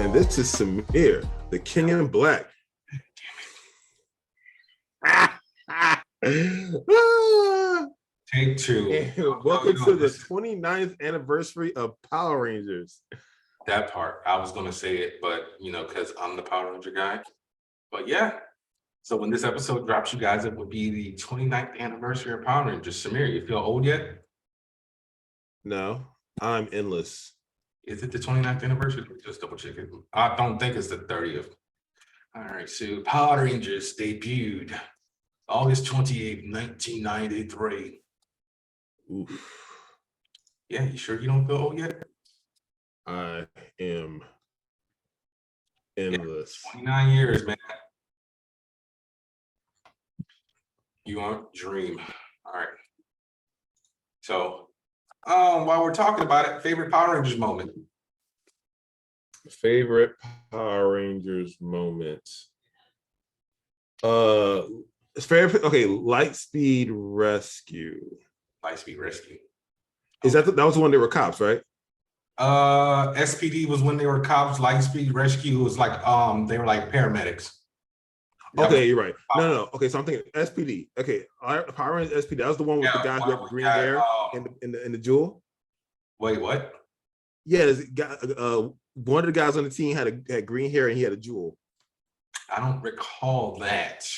And this is Samir, the King in Black. Take two. And welcome to the 29th anniversary of Power Rangers. That part, I was going to say it, but because I'm the Power Ranger guy. But yeah, so when this episode drops, you guys, it would be the 29th anniversary of Power Rangers. Samir, you feel old yet? No, I'm endless. Is it the 29th anniversary? Just double check it. I don't think it's the 30th. All right, so Power Rangers debuted August 28th, 1993. Oof. Yeah, you sure you don't feel old yet? I am endless. Yeah, 29 years, man. You want dream. All right. So, while we're talking about it, favorite Power Rangers moment. Favorite Power Rangers moment. Favorite. Okay, Lightspeed Rescue. Lightspeed Rescue. Is that that was the one they were cops, right? SPD was when they were cops. Lightspeed Rescue was like they were like paramedics. Okay, you're right. No. Okay, so I'm thinking SPD. Okay, Power Rangers SPD. That was the one with the guys who have green hair in the jewel. Wait, what? Yeah, this guy, one of the guys on the team had green hair and he had a jewel. I don't recall that.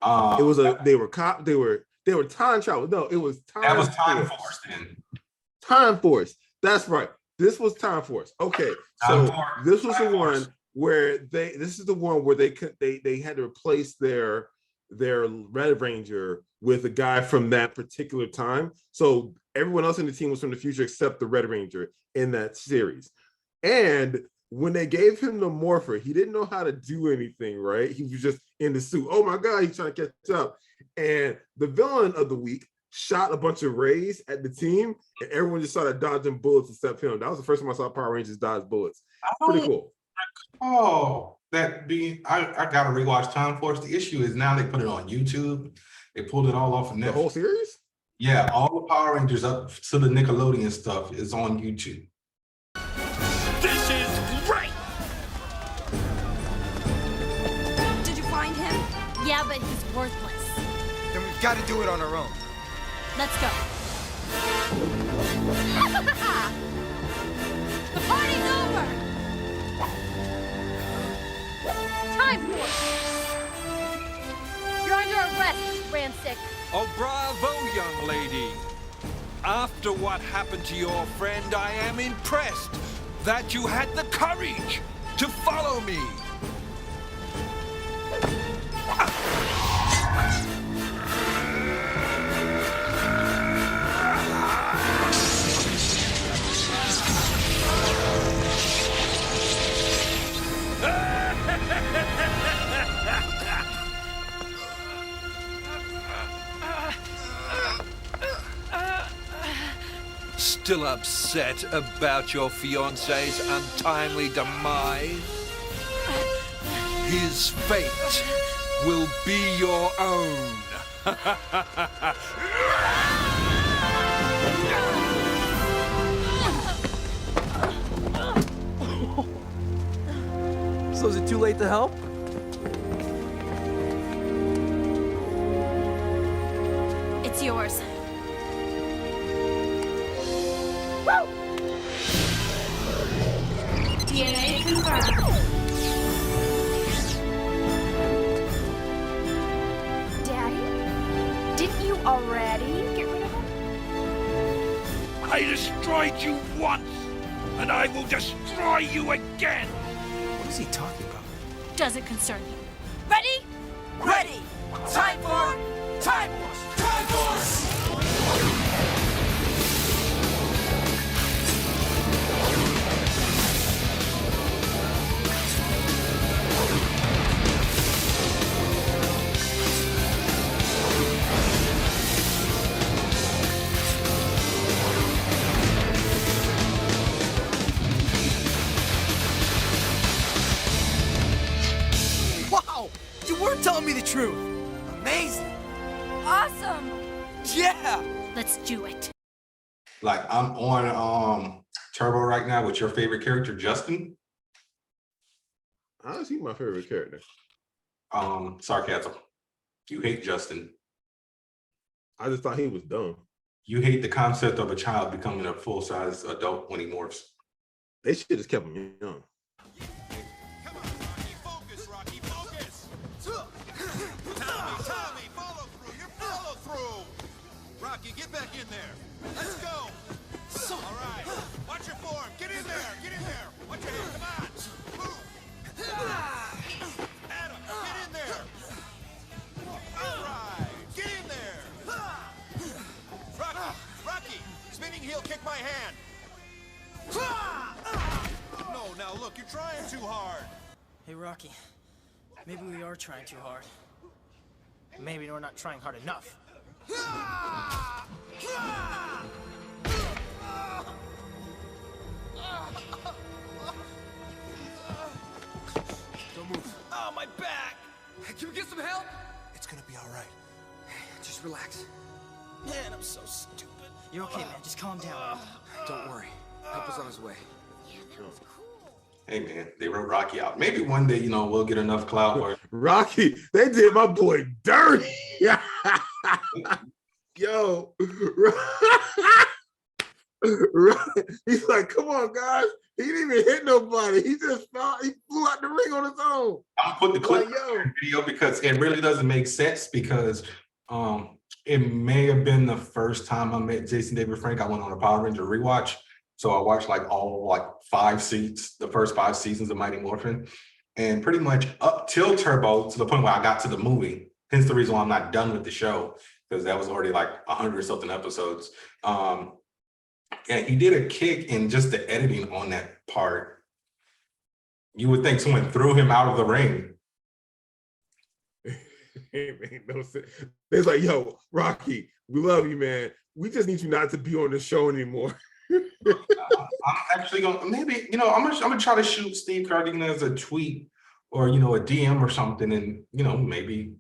It was they were time travel. No, it was time. That was Time Force then. Time Force. That's right. This was Time Force. Okay, so this was the one where they had to replace their Red Ranger with a guy from that particular time. So everyone else in the team was from the future except the Red Ranger in that series. And when they gave him the Morphin, he didn't know how to do anything, right? He was just in the suit. Oh my God, he's trying to catch up. And the villain of the week shot a bunch of rays at the team, and everyone just started dodging bullets except him. That was the first time I saw Power Rangers dodge bullets. Pretty cool. Oh, that being, I gotta rewatch Time Force. The issue is now they put it on YouTube. They pulled it all off of Netflix. The whole series? Yeah, all the Power Rangers up to the Nickelodeon stuff is on YouTube. This is great! Did you find him? Yeah, but he's worthless. Then we've got to do it on our own. Let's go. The party's over! Time Force! You're under arrest, Rancic. Oh, bravo, young lady. After what happened to your friend, I am impressed that you had the courage to follow me. Still upset about your fiancé's untimely demise? His fate will be your own. So is it too late to help? It's yours. DNA confirmed. Daddy? Didn't you already get rid of him? I destroyed you once, and I will destroy you again. What is he talking about? Doesn't concern you. Ready? Ready! Time for Time Force! Time Force! Wow! You were telling me the truth! Amazing! Awesome! Yeah! Let's do it. Like I'm on Turbo right now with your favorite character, Justin. Honestly, my favorite character. Sarcasm. You hate Justin. I just thought he was dumb. You hate the concept of a child becoming a full-size adult when he morphs. They should just kept him young. Come on, Rocky. Focus, Rocky. Focus. Tommy, follow through. You're follow through. Rocky, get back in there. Let's go. All right. Watch your form. Get in there. Get in there. Watch your head. Come on. Move. Adam, get in there. All right. Get in there. Rocky. Spinning heel kick my hand. No, now look, you're trying too hard. Hey, Rocky. Maybe we are trying too hard. Maybe we're not trying hard enough. Don't move. Oh, my back! Can we get some help? It's gonna be all right. Just relax. Man, I'm so stupid. You're okay, man. Just calm down. Don't worry. Help is on his way. Hey man, they wrote Rocky out. Maybe one day, we'll get enough clout where Rocky, they did my boy dirty. Yo, he's like, come on, guys. He didn't even hit nobody. He just he flew out the ring on his own. I'm gonna put the clip Like, yo. in the video because it really doesn't make sense because it may have been the first time I met Jason David Frank. I went on a Power Ranger rewatch. So I watched the first 5 seasons of Mighty Morphin, and pretty much up till Turbo to the point where I got to the movie. Hence the reason why I'm not done with the show, because that was already like 100 something episodes. And he did a kick in just the editing on that part. You would think someone threw him out of the ring. It made no sense. It's like, yo, Rocky, we love you, man. We just need you not to be on the show anymore. I'm actually gonna I'm gonna try to shoot Steve Cardenas a tweet or a DM or something, and maybe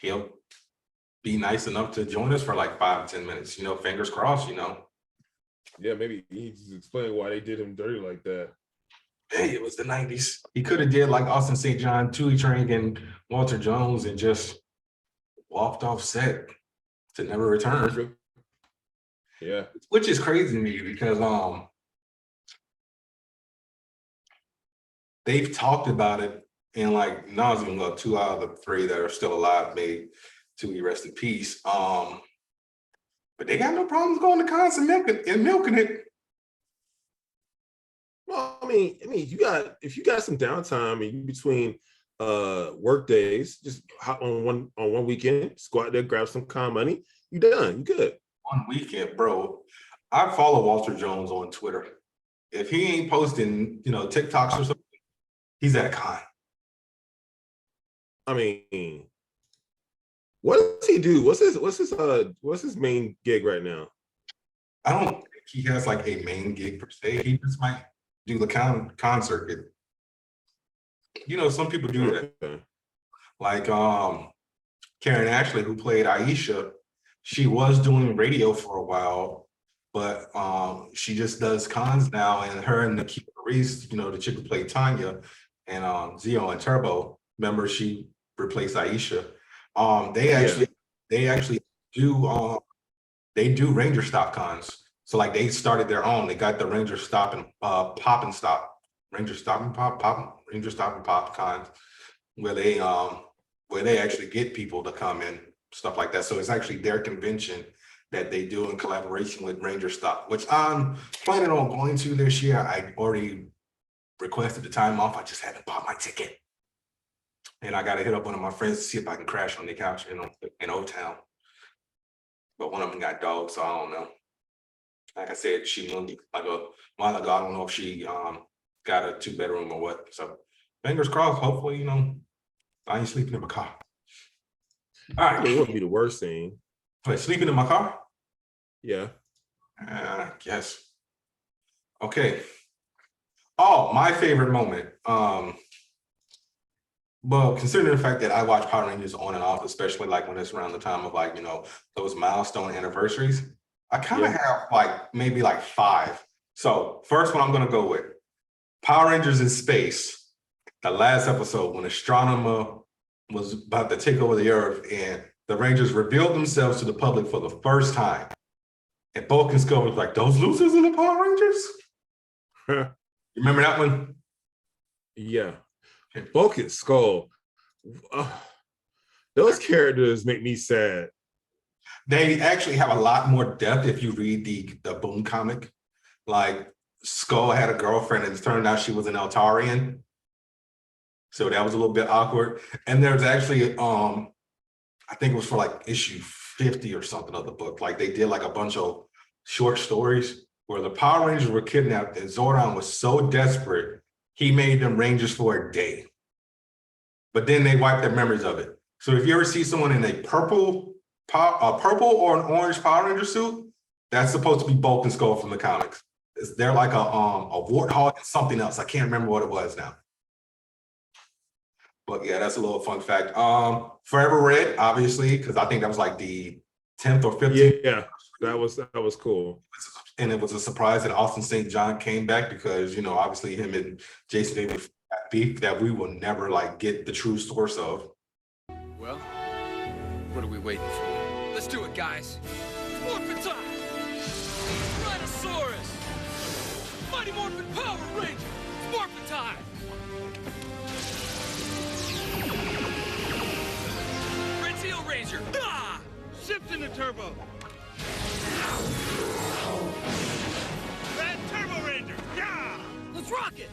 he'll be nice enough to join us for like 5-10 minutes. Fingers crossed. Yeah, maybe he just explain why they did him dirty like that. Hey, it was the 90s. He could have did like Austin St. John, Tui Trank, and Walter Jones and just walked off set to never return. Yeah. Which is crazy to me because they've talked about it, and like nauseam. Well, 2 out of the 3 that are still alive made to rest in peace. But they got no problems going to cons and milking it. Well, I mean, if you got some downtime and you between work days, just hop on one weekend, just go out there, grab some con money, you done, you good. One weekend, bro. I follow Walter Jones on Twitter. If he ain't posting, TikToks or something, he's at a con. I mean, what does he do? What's his main gig right now? I don't think he has like a main gig per se. He just might do the con circuit. Some people do that. Okay. Like Karen Ashley, who played Aisha, she was doing radio for a while, but she just does cons now. And her and Nikita Reese, the chick who played Tanya, and Zio and Turbo, remember she replaced Aisha. They actually do Ranger Stop cons. So like they started their own. They got the Ranger Stop and Pop and Stop, Ranger Stop and Pop cons, where they actually get people to come in, stuff like that. So it's actually their convention that they do in collaboration with Ranger Stop, which I'm planning on going to this year. I already requested the time off. I just haven't bought my ticket. And I got to hit up one of my friends to see if I can crash on the couch in Old Town. But one of them got dogs, so I don't know. Like I said, she moved like a while ago. I don't know if she got a 2-bedroom or what. So fingers crossed. Hopefully, I ain't sleeping in my car. All right. It wouldn't be the worst thing. Wait, sleeping in my car? Yeah. I guess. Okay. Oh, my favorite moment. Well, considering the fact that I watch Power Rangers on and off, especially like when it's around the time of like, those milestone anniversaries, I kind of have like maybe like 5. So first one I'm going to go with Power Rangers in Space. the last episode when Astronomer was about to take over the Earth and the Rangers revealed themselves to the public for the first time. And Bulk and Skull was like, those losers in the Power Rangers? You remember that one? Yeah. Bulk and Skull. Those characters make me sad. They actually have a lot more depth if you read the Boom comic. Like, Skull had a girlfriend and it turned out she was an Altarian. So that was a little bit awkward. And there's actually, I think it was for like issue 50 or something of the book. Like they did like a bunch of short stories where the Power Rangers were kidnapped and Zordon was so desperate, he made them Rangers for a day. But then they wiped their memories of it. So if you ever see someone in a purple or an orange Power Ranger suit, that's supposed to be Bulk and Skull from the comics. They're like a warthog and something else. I can't remember what it was now. But yeah, that's a little fun fact. Forever Red, obviously, because I think that was like the 10th or 15th. Yeah, that was cool. And it was a surprise that Austin St. John came back because, you know, obviously him and Jason David beef that we will never like get the true source of. Well, what are we waiting for? Let's do it, guys. Morphin time! Rhinosaurus! Mighty Morphin Power Ranger! Morphin time! Red Seal Ranger! Ah! Shift into turbo! Red Turbo Ranger! Yeah! Let's rock it!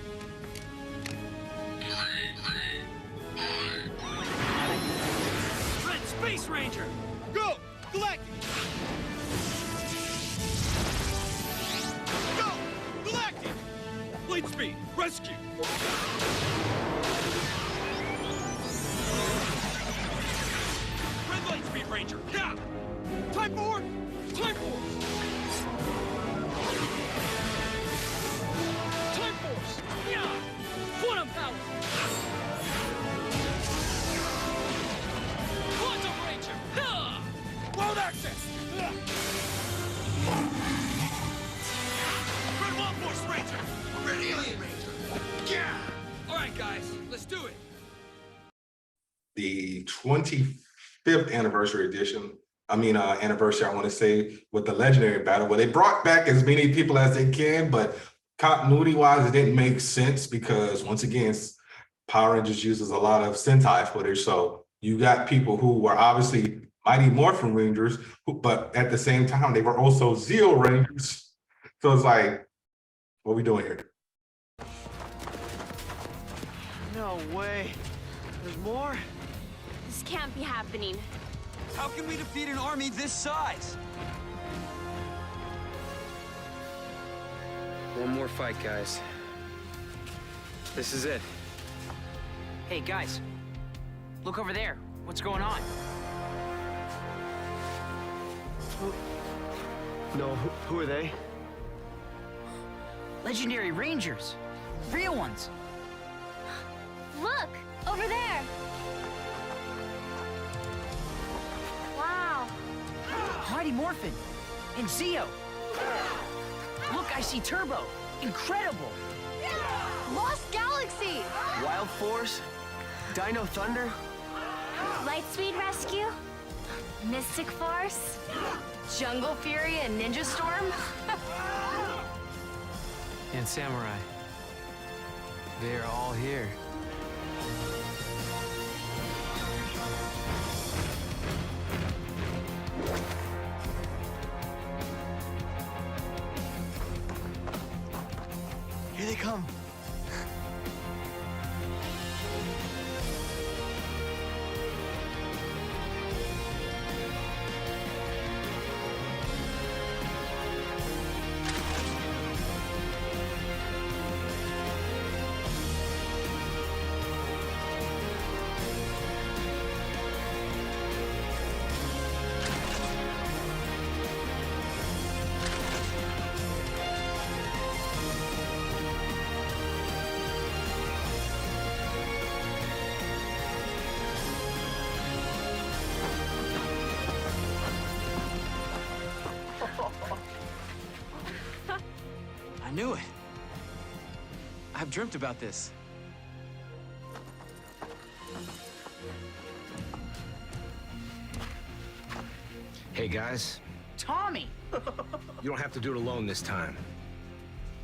Red Space Ranger! Go! Galactic! Go! Galactic! Blade Speed! Rescue! Red Light Speed Ranger! Yeah! Time Force! Time Force! Time Force! Yeah! Quantum Power! Quantum Ranger! Yeah! World Access! Yeah! Red Wall Force Ranger! Red Alien Ranger! Yeah! All right, guys, let's do it! The 25th anniversary edition, anniversary, I want to say, with the Legendary Battle, where they brought back as many people as they can, but continuity-wise, it didn't make sense because, once again, Power Rangers uses a lot of Sentai footage, so you got people who were obviously Mighty Morphin Rangers, but at the same time, they were also Zeo Rangers. So it's like, what are we doing here? No way. There's more? This can't be happening. How can we defeat an army this size? One more fight, guys. This is it. Hey, guys. Look over there. What's going on? No, who are they? Legendary Rangers. Real ones. Look! Over there! Wow! Mighty Morphin. And Zeo. Look, I see Turbo. Incredible. Lost Galaxy! Wild Force? Dino Thunder? Lightspeed Rescue? Mystic Force? Jungle Fury and Ninja Storm? And Samurai. They're all here. Here they come. I knew it. I've dreamt about this. Hey, guys. Tommy! You don't have to do it alone this time.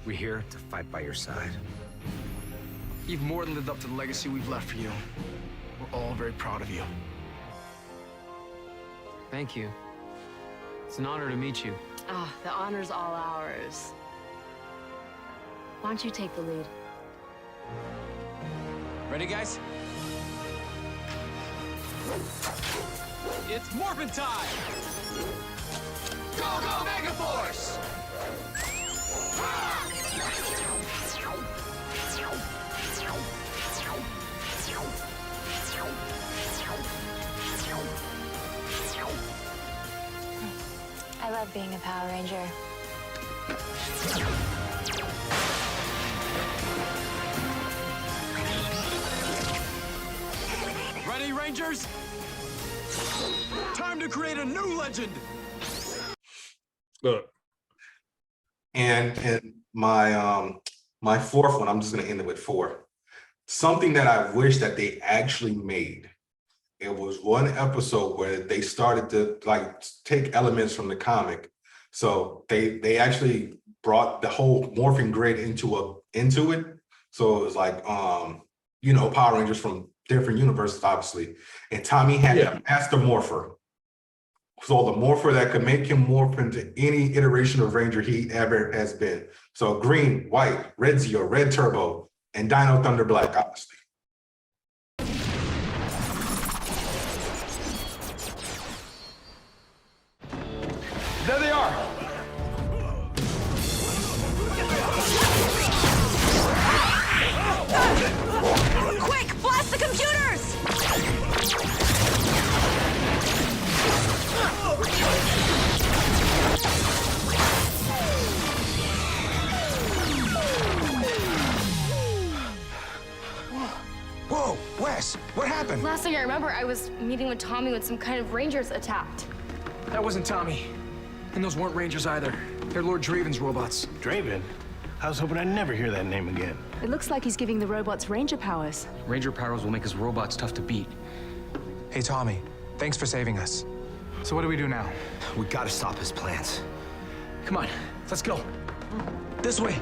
We're here to fight by your side. You've more than lived up to the legacy we've left for you. We're all very proud of you. Thank you. It's an honor to meet you. Ah, the honor's all ours. Why don't you take the lead? Ready, guys? It's Morphin time! Go, go, Megaforce! I love being a Power Ranger. Ready, Rangers? Time to create a new legend! Look. And my fourth one, I'm just gonna end it with 4. Something that I wish that they actually made. It was one episode where they started to like take elements from the comic. So they actually brought the whole morphing grid into it. So it was like you know, Power Rangers from different universes, obviously. And Tommy had a master morpher. So the morpher that could make him morph into any iteration of Ranger he ever has been. So green, white, red Zeo, red Turbo, and Dino Thunder Black, obviously. There they are! Quick, blast the computers! Whoa, Wes, what happened? Last thing I remember, I was meeting with Tommy when some kind of Rangers attacked. That wasn't Tommy. And those weren't Rangers either. They're Lord Draven's robots. Draven? I was hoping I'd never hear that name again. It looks like he's giving the robots Ranger powers. Ranger powers will make his robots tough to beat. Hey, Tommy, thanks for saving us. So what do we do now? We gotta stop his plans. Come on, let's go. This way.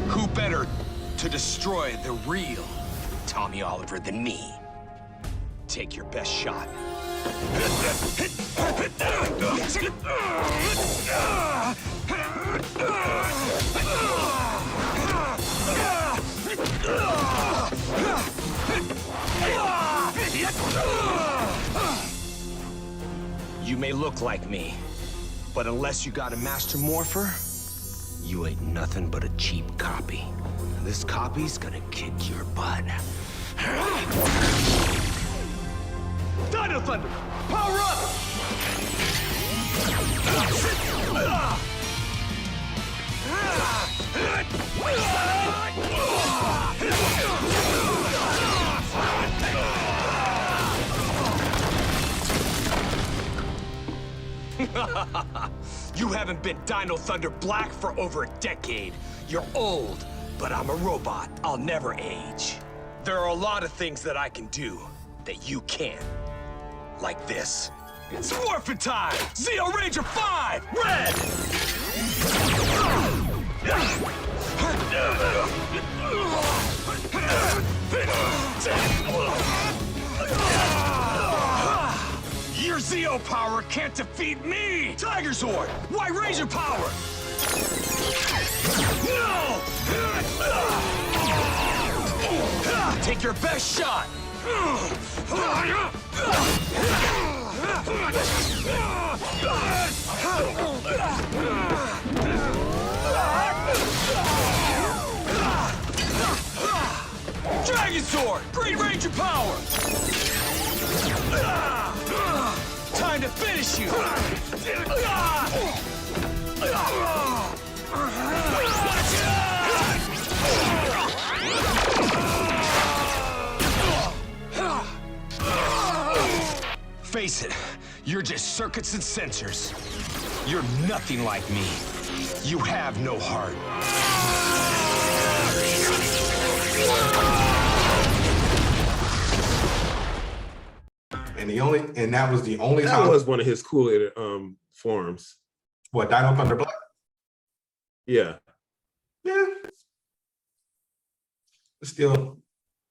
Who better to destroy the real Tommy Oliver than me? Take your best shot. You may look like me, but unless you got a master morpher, you ain't nothing but a cheap copy. This copy's gonna kick your butt. Dino Thunder, power up! You haven't been Dino Thunder Black for over a decade. You're old, but I'm a robot. I'll never age. There are a lot of things that I can do that you can't. Like this. It's Morphin time! Zeo Ranger 5! Red! Your Zeo power can't defeat me! Tiger Zord! White Ranger power! No! Take your best shot! Dragon Sword! Green Ranger power! Time to finish you! Face it, you're just circuits and sensors. You're nothing like me. You have no heart. And that was the only That time. was one of his cool forms. What, Dino Thunder Black? Yeah. Yeah. Still,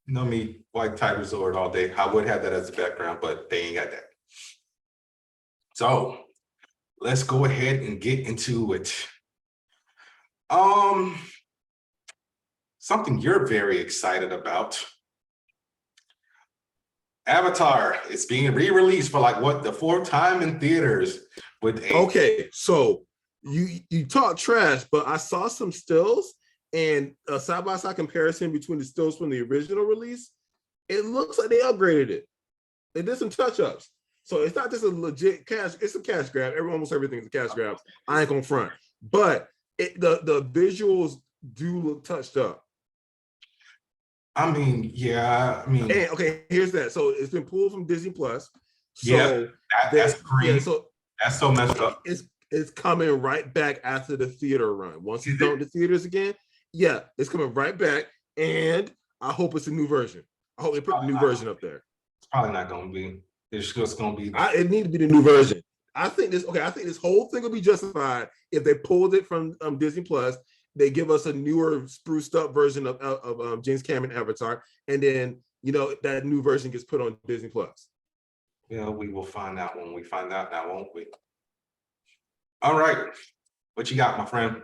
you know me, White Tiger Zord all day. I would have that as a background, but they ain't got that. So let's go ahead and get into it. Something you're very excited about. Avatar is being re-released for like what, the fourth time in theaters with a Okay, so you talk trash, but I saw some stills and a side-by-side comparison between the stills from the original release. It looks like they upgraded it. They did some touch-ups. So it's not just a legit cash, it's a cash grab. Almost everything is a cash grab. I ain't gonna front. But the visuals do look touched up. I mean, yeah, I mean, and okay, here's that. So it's been pulled from Disney Plus. So yeah, that's green. Yeah, so that's so messed up. It's coming right back after the theater run. Once it's done with the theaters again, yeah, it's coming right back. And I hope it's a new version. I hope they put the new version up there. It's probably not going to be. It's just going to be. It needs to be the new version. I think this whole thing will be justified if they pulled it from Disney Plus. They give us a newer, spruced up version of James Cameron Avatar, and then that new version gets put on Disney Plus. Yeah, we will find out when we find out now, won't we? All right, what you got, my friend?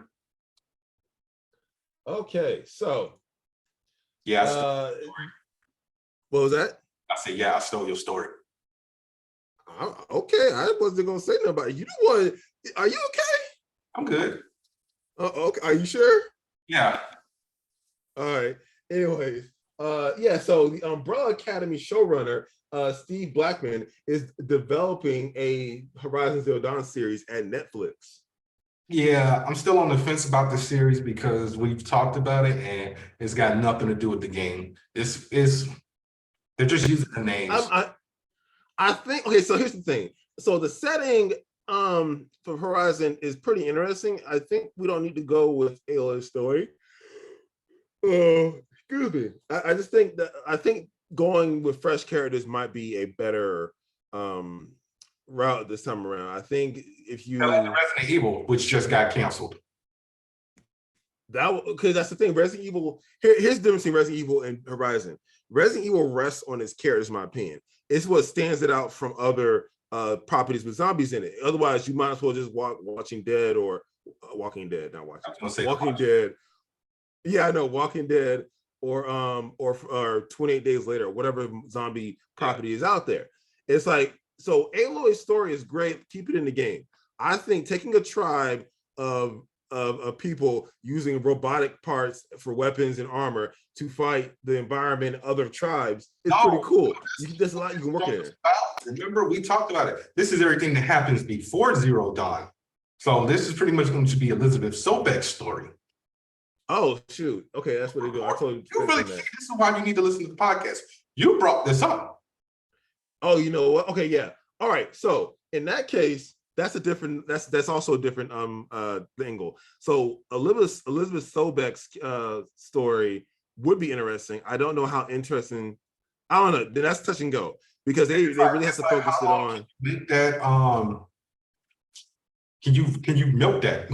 Okay, so yeah, what was that? I said, yeah, I stole your story. Okay, I wasn't gonna say nothing about it. You know what? Are you okay? I'm good. Okay, are you sure? Yeah. All right. Anyways, yeah. So the Umbrella Academy showrunner, Steve Blackman, is developing a Horizon Zero Dawn series at Netflix. Yeah, I'm still on the fence about this series because we've talked about it and it's got nothing to do with the game. They're just using the names. I think, okay, so here's the thing. So the setting for Horizon is pretty interesting. I think we don't need to go with Aloy's story. Excuse me. I just think going with fresh characters might be a better route this time around. I think if you Resident Evil, which just got canceled. Because that's the thing. Resident Evil. Here's the difference between Resident Evil and Horizon. Resident Evil rests on its characters, in my opinion. It's what stands it out from other properties with zombies in it. Otherwise, you might as well just Watching Dead or Walking Dead. Not watching. Walking Dead. Yeah, I know. Walking Dead or 28 Days Later, whatever zombie property is out there. It's like, so Aloy's story is great. Keep it in the game. I think taking a tribe of people using robotic parts for weapons and armor to fight the environment and other tribes is pretty cool. There's a lot you can work in. Remember, we talked about it. This is everything that happens before Zero Dawn. So this is pretty much going to be Elizabeth Sobek's story. Oh, shoot. Okay, that's what they do. I told you. This is why you need to listen to the podcast. You brought this up. Oh, you know what? Okay, yeah. All right. So in that case, that's also a different angle. So Elizabeth Sobek's story would be interesting. I don't know how interesting. I don't know. That's touch and go because they really have to focus it on. Make that can you milk that?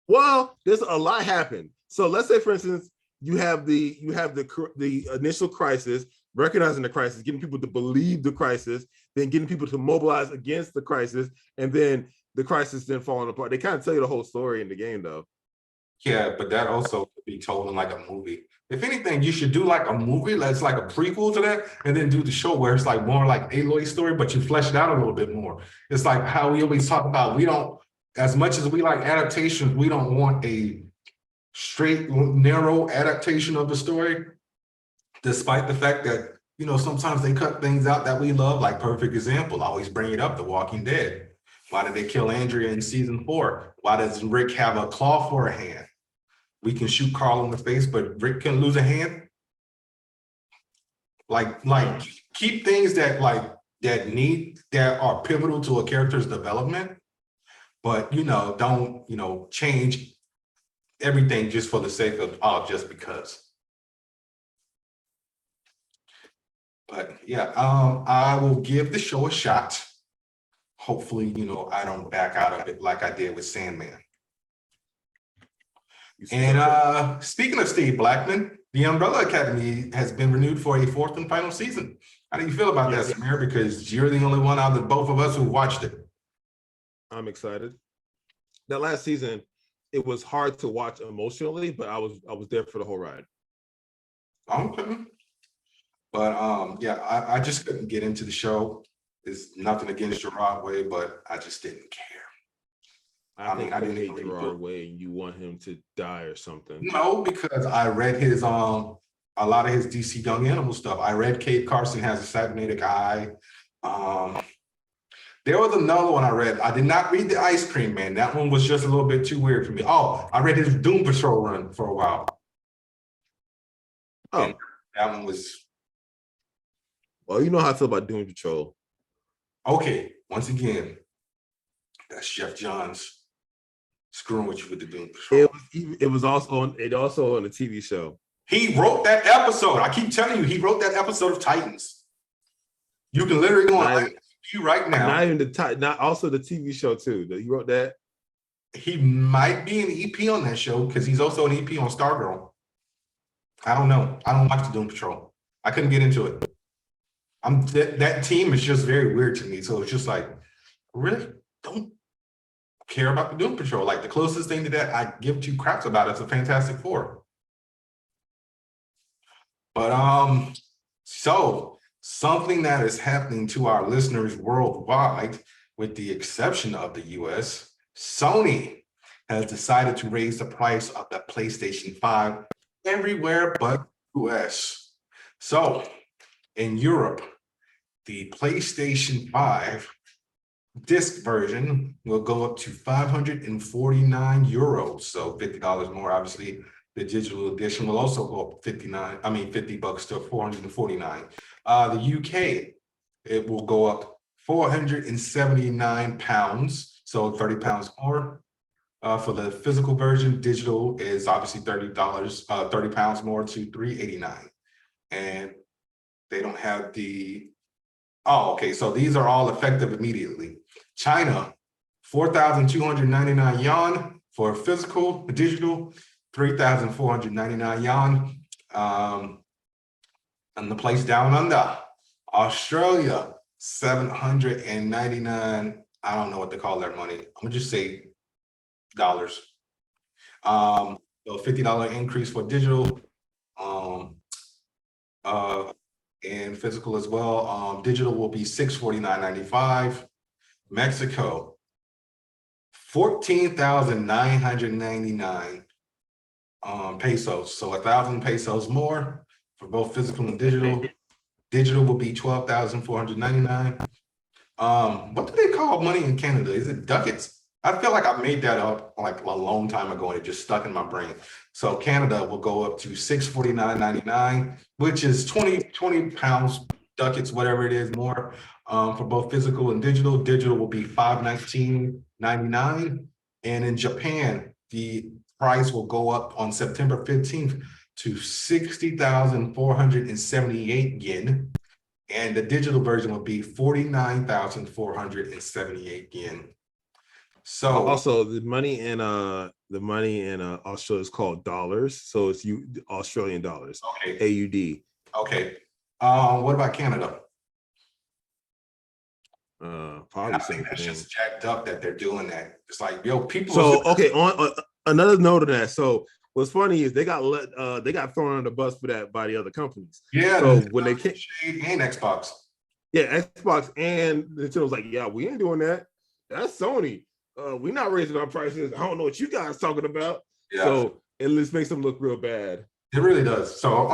Well, there's a lot happened. So let's say, for instance, you have the initial crisis, recognizing the crisis, getting people to believe the crisis, then getting people to mobilize against the crisis, and then the crisis then falling apart. They kind of tell you the whole story in the game, though. Yeah, but that also could be told in like a movie. If anything, you should do like a movie that's like a prequel to that, and then do the show where it's like more like Aloy's story, but you flesh it out a little bit more. It's like how we always talk about, we don't, as much as we like adaptations, we don't want a straight, narrow adaptation of the story, despite the fact that, you know, sometimes they cut things out that we love, like perfect example, I always bring it up, The Walking Dead. Why did they kill Andrea in season 4? Why does Rick have a claw for a hand? We can shoot Carl in the face, but Rick can lose a hand. Like keep things that that are pivotal to a character's development, but don't change everything just for the sake of just because. But yeah, I will give the show a shot. Hopefully, I don't back out of it like I did with Sandman. And speaking of Steve Blackman, the Umbrella Academy has been renewed for a 4th and final season. How do you feel about that, Samir? Because you're the only one out of both of us who watched it. I'm excited. That last season, it was hard to watch emotionally, but I was there for the whole ride. Okay. But I just couldn't get into the show. It's nothing against Gerard Way, but I just didn't care. I didn't hate Gerard Way and you want him to die or something. No, because I read his a lot of his DC Young Animal stuff. I read Kate Carson Has a Cybernetic Eye. There was another one I read. I did not read the Ice Cream Man. That one was just a little bit too weird for me. Oh, I read his Doom Patrol run for a while. Oh, and that one was. Well, you know how I feel about Doom Patrol. Okay, once again, that's Jeff Johns screwing with you with the Doom Patrol. It was also on the TV show. He wrote that episode. I keep telling you, he wrote that episode of Titans. You can literally go on right now. Not even not also the TV show too. He wrote that. He might be an EP on that show because he's also an EP on Stargirl. I don't know. I don't watch the Doom Patrol. I couldn't get into it. That team is just very weird to me. So it's just like, really don't care about the Doom Patrol. Like the closest thing to that I give 2 craps about is the Fantastic Four. But so something that is happening to our listeners worldwide, with the exception of the US, Sony has decided to raise the price of the PlayStation 5 everywhere but US. So in Europe, the PlayStation 5 disc version will go up to 549 euros, so $50 more. Obviously, the digital edition will also go up $50 to 449. The UK, it will go up 479 pounds, so 30 pounds more. For the physical version, digital is obviously $30, 30 pounds more to 389. And they don't have the, okay, so these are all effective immediately. China, 4,299 yuan for physical, digital, 3,499 yuan. And the place down under, Australia, 799, I don't know what to call their money. I'm gonna just say dollars. So $50 increase for digital, and physical as well. Digital will be $649.95. Mexico, 14,999 pesos. So 1,000 pesos more for both physical and digital. Digital will be 12,499. What do they call money in Canada? Is it ducats? I feel like I made that up like a long time ago and it just stuck in my brain. So Canada will go up to $649.99, which is 20 pounds, ducats, whatever it is, more for both physical and digital. Digital will be $519.99. And in Japan, the price will go up on September 15th to 60,478 yen. And the digital version will be 49,478 yen. So also the money in Australia is called dollars, so it's Australian dollars. Okay. AUD. Okay. What about Canada? Probably I think that's just jacked up that they're doing that. It's like, yo, people. So okay, on another note of that. So what's funny is they got thrown on the bus for that by the other companies. Yeah. So when they came, and Xbox. Yeah, Xbox and Nintendo was like, yeah, we ain't doing that. That's Sony. We're not raising our prices. I don't know what you guys talking about. Yeah. So it just makes them look real bad. It really does. So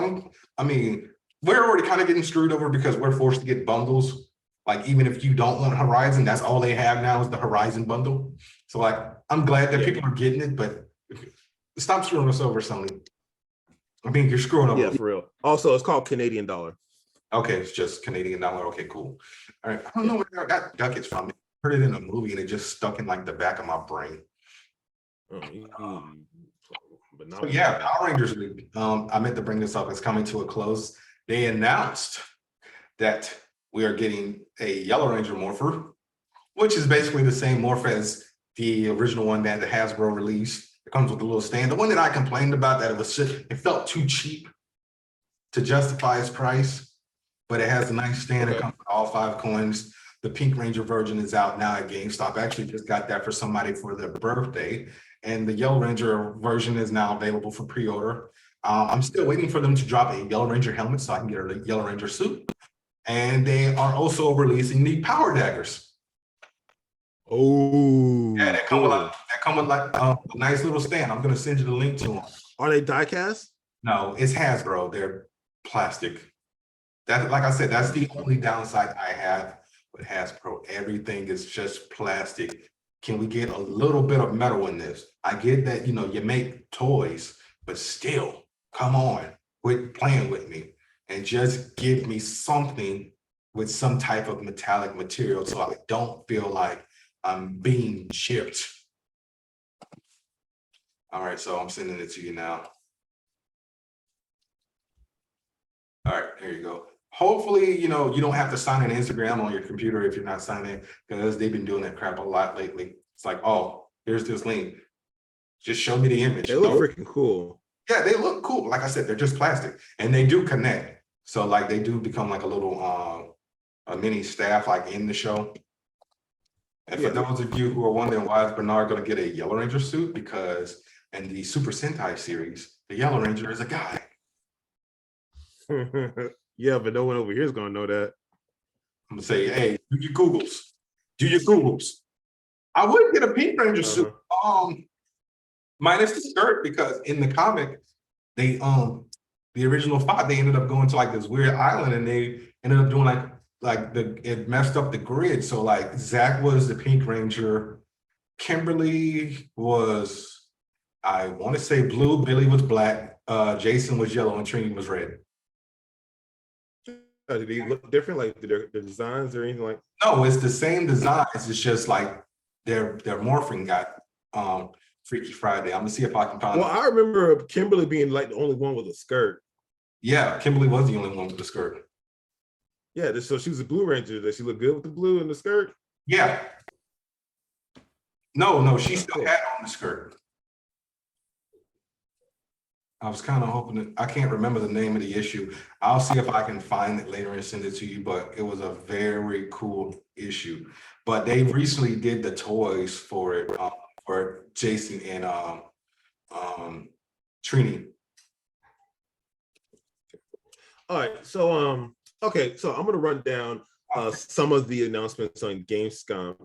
I mean, we're already kind of getting screwed over because we're forced to get bundles. Like even if you don't want Horizon, that's all they have now is the Horizon bundle. So like, I'm glad that people are getting it, but stop screwing us over, Sony. I mean, you're screwing over. Yeah, for real. Also, it's called Canadian dollar. Okay, it's just Canadian dollar. Okay, cool. All right. I don't know where I got ducats from. I heard it in a movie and it just stuck in like the back of my brain. But so yeah, Power Rangers League. I meant to bring this up. It's coming to a close. They announced that we are getting a Yellow Ranger morpher, which is basically the same morph as the original one that the Hasbro released. It comes with a little stand. The one that I complained about that it felt too cheap to justify its price, but it has a nice stand. It comes with all 5 coins. The Pink Ranger version is out now at GameStop. I actually just got that for somebody for their birthday. And the Yellow Ranger version is now available for pre-order. I'm still waiting for them to drop a Yellow Ranger helmet so I can get a Yellow Ranger suit. And they are also releasing the power daggers. Oh, yeah, they come with like a nice little stand. I'm gonna send you the link to them. Are they die cast? No, it's Hasbro. They're plastic. That, like I said, that's the only downside I have with Hasbro. Everything is just plastic. Can we get a little bit of metal in this? I get that, you know, you make toys, but still, come on, quit playing with me and just give me something with some type of metallic material so I don't feel like I'm being chipped. All right, so I'm sending it to you now. All right, there you go. Hopefully, you know, you don't have to sign in Instagram on your computer if you're not signing in, because they've been doing that crap a lot lately. It's like, oh, here's this link. Just show me the image. They look freaking cool. Yeah, they look cool. Like I said, they're just plastic and they do connect. So like they do become like a little a mini staff like in the show. And for those of you who are wondering why is Bernard going to get a Yellow Ranger suit, because in the Super Sentai series, the Yellow Ranger is a guy. Yeah, but no one over here is gonna know that. I'm gonna say, hey, do your Googles. Do your Googles. I would get a Pink Ranger suit. Minus the skirt, because in the comic, they the original 5, they ended up going to like this weird island and they ended up doing it messed up the grid. So like Zach was the Pink Ranger, Kimberly was, I want to say blue, Billy was black, Jason was yellow, and Trini was red. Did they look different, like their designs or anything like? No, it's the same designs. It's just like their morphing got Freaky Friday. I'm gonna see if I can find. Well, I remember Kimberly being like the only one with a skirt. Yeah, Kimberly was the only one with the skirt. Yeah, so she was a Blue Ranger. Does she look good with the blue and the skirt? Yeah. No, she still had on the skirt. I was kind of hoping I can't remember the name of the issue. I'll see if I can find it later and send it to you, but it was a very cool issue. But they recently did the toys for it, for Jason and Trini. All right, so okay, so I'm gonna run down some of the announcements on Gamescom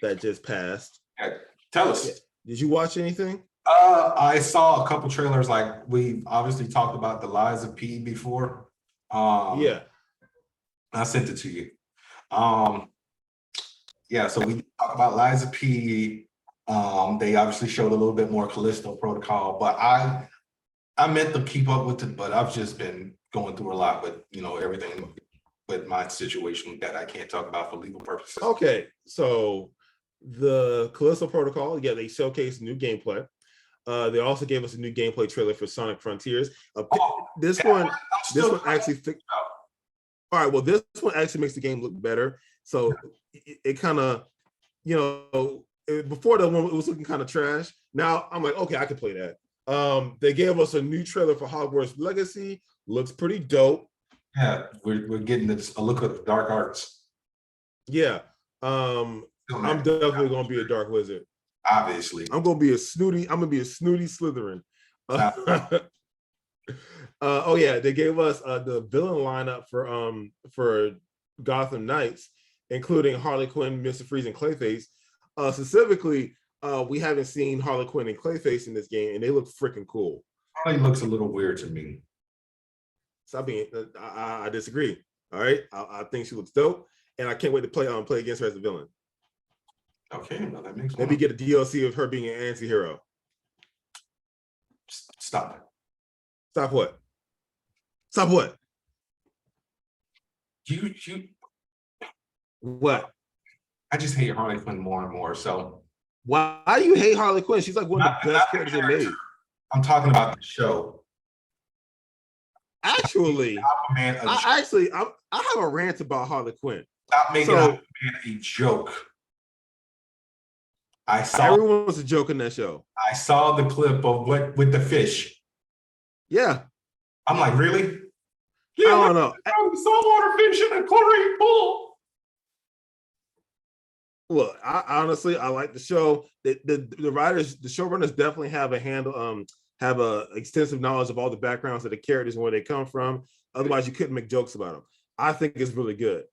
that just passed. Okay. Tell us. Yeah. Did you watch anything? I saw a couple trailers. Like we obviously talked about the Lies of P before. Yeah, I sent it to you. Yeah, so we talked about Lies of P. They obviously showed a little bit more Callisto Protocol, but I meant to keep up with it, but I've just been going through a lot with, you know, everything with my situation that I can't talk about for legal purposes. Okay, so the Callisto Protocol, yeah, they showcased new gameplay. They also gave us a new gameplay trailer for Sonic Frontiers. This one actually. All right, well, this one actually makes the game look better. So it kind of, you know, before the one it was looking kind of trash. Now I'm like, okay, I can play that. They gave us a new trailer for Hogwarts Legacy. Looks pretty dope. Yeah, we're getting a look at the dark arts. Yeah, I'm definitely gonna be a dark wizard. Obviously, I'm gonna be a snooty Slytherin. Oh yeah, they gave us the villain lineup for Gotham Knights, including Harley Quinn, Mr. Freeze, and Clayface. Specifically, we haven't seen Harley Quinn and Clayface in this game, and they look freaking cool. Harley looks a little weird to me. Stop being. I disagree. All right, I think she looks dope, and I can't wait to play against her as a villain. Okay, well, that makes maybe get a DLC of her being an anti-hero. Stop it. Stop what? Stop what? You what? I just hate Harley Quinn more and more. So why do you hate Harley Quinn? She's like one of the best characters they made. I'm talking about the show. Actually, Aquaman I have a rant about Harley Quinn. Stop making Aquaman a joke. Everyone was a joke in that show. I saw the clip of what with the fish. Yeah. I'm like, really? Yeah, I don't know. Saltwater fish in a chlorine pool. Look, I honestly like the show. The writers, the showrunners definitely have have a extensive knowledge of all the backgrounds of the characters and where they come from. Otherwise, you couldn't make jokes about them. I think it's really good.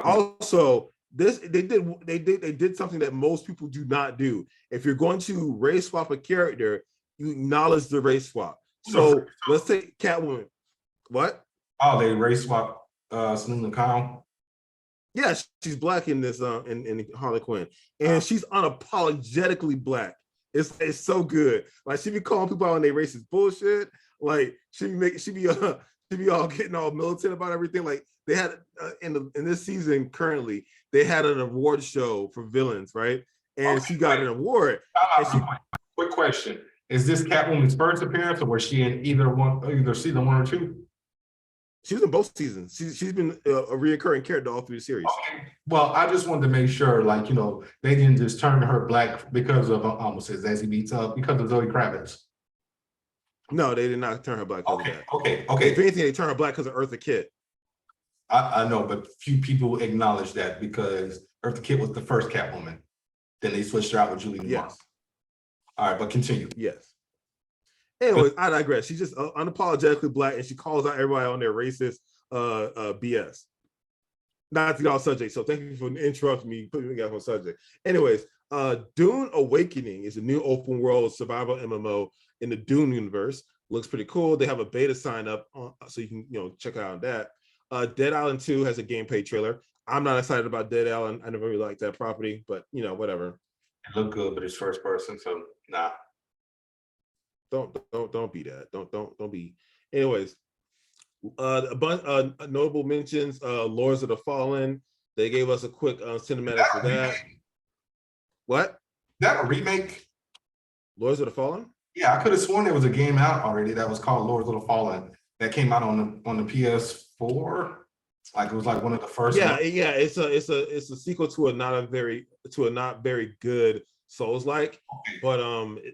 Also, they did something that most people do not do. If you're going to race swap a character, you acknowledge the race swap. So let's take Catwoman. What? Oh, they race swap Selena Kyle. Yeah, she's black in this in Harley Quinn, and she's unapologetically black. It's so good. Like she be calling people out on their racist bullshit. Like she be all getting all militant about everything. Like they had in this season currently they had an award show for villains, right? And she got an award. Quick question: is this Catwoman's first appearance, or was she in either season 1 or 2? She was in both seasons. She's been a reoccurring character all through the series. Okay. Well, I just wanted to make sure, like, they didn't just turn her black because of almost as Zazie Beetz up because of Zoe Kravitz. No, they did not turn her black. Okay. If anything, they turned her black because of Eartha Kitt. I know, but few people acknowledge that because Eartha Kitt was the first Catwoman. Then they switched her out with Julie Newmar. Yes. All right, but continue. Yes. Anyways, I digress. She's just unapologetically black, and she calls out everybody on their racist BS. Not to get off subject, so thank you for interrupting me, putting me off on subject. Anyways, Dune Awakening is a new open world survival MMO in the Dune universe. Looks pretty cool. They have a beta sign up, so you can check out on that. Dead Island 2 has a gameplay trailer. I'm not excited about Dead Island. I never really liked that property, but whatever. It looked good, but it's first person, so nah. Don't be that. Don't be. Anyways, a bunch notable mentions. Lords of the Fallen. They gave us a quick cinematic for that. What? That a remake? Lords of the Fallen? Yeah, I could have sworn there was a game out already that was called Lords of the Fallen that came out on the PS4. Like it was like one of the first. Yeah. It's a sequel to a not very good Souls-like, but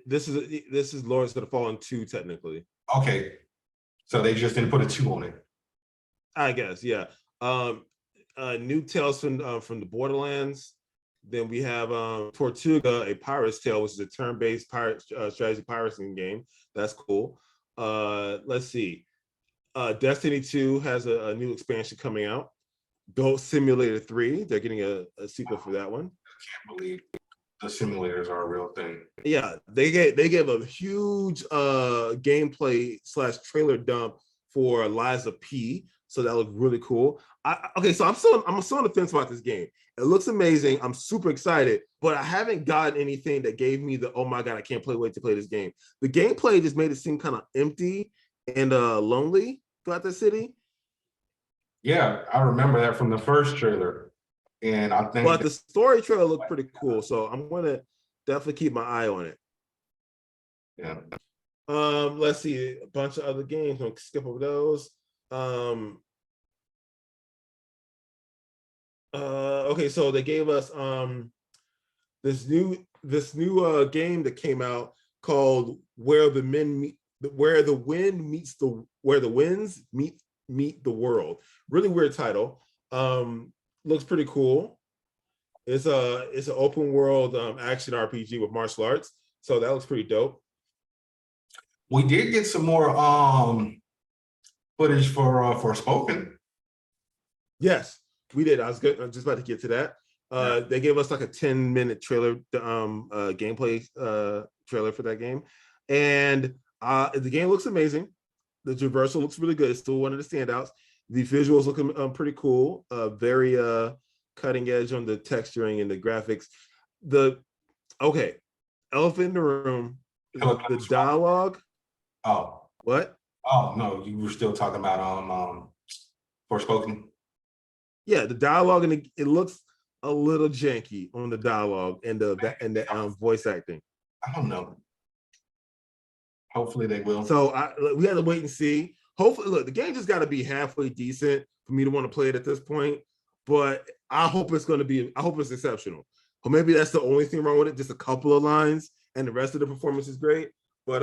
this is Lords of the Fallen 2 technically. Okay, so they just didn't put a 2 on it. I guess, yeah. New Tales from the Borderlands. Then we have Tortuga, a Pirate's Tale, which is a turn-based pirate strategy piracy game. That's cool. Let's see. Destiny 2 has a new expansion coming out. Goat Simulator 3. They're getting a sequel for that one. I can't believe the simulators are a real thing. Yeah, they gave a huge gameplay / trailer dump for Liza P. So that looked really cool. So I'm still on the fence about this game. It looks amazing. I'm super excited, but I haven't gotten anything that gave me the oh my god, I can't wait to play this game. The gameplay just made it seem kind of empty and lonely throughout the city. Yeah, I remember that from the first trailer. And I think but the story trailer looked pretty cool, so I'm gonna definitely keep my eye on it. Yeah. Let's see a bunch of other games. I'll skip over those. Okay, so they gave us this new game that came out called Where the Winds Meet the World. Really weird title. Looks pretty cool. It's an open world action RPG with martial arts, so that looks pretty dope. We did get some more footage for Forspoken. Yes, we did. I'm just about to get to that. They gave us like a 10-minute trailer, gameplay trailer for that game, and the game looks amazing. The traversal looks really good. It's still one of the standouts. The visuals look pretty cool. Very cutting edge on the texturing and the graphics. Elephant in the room. The dialogue. Oh, what? Oh no, you were still talking about Forspoken. Yeah, the dialogue and it looks a little janky on the dialogue and the voice acting. I don't know. Hopefully they will. So we have to wait and see. hopefully, look, the game just got to be halfway decent for me to want to play it at this point. But I hope it's going to be. I hope it's exceptional. Or maybe that's the only thing wrong with it. Just a couple of lines, and the rest of the performance is great. But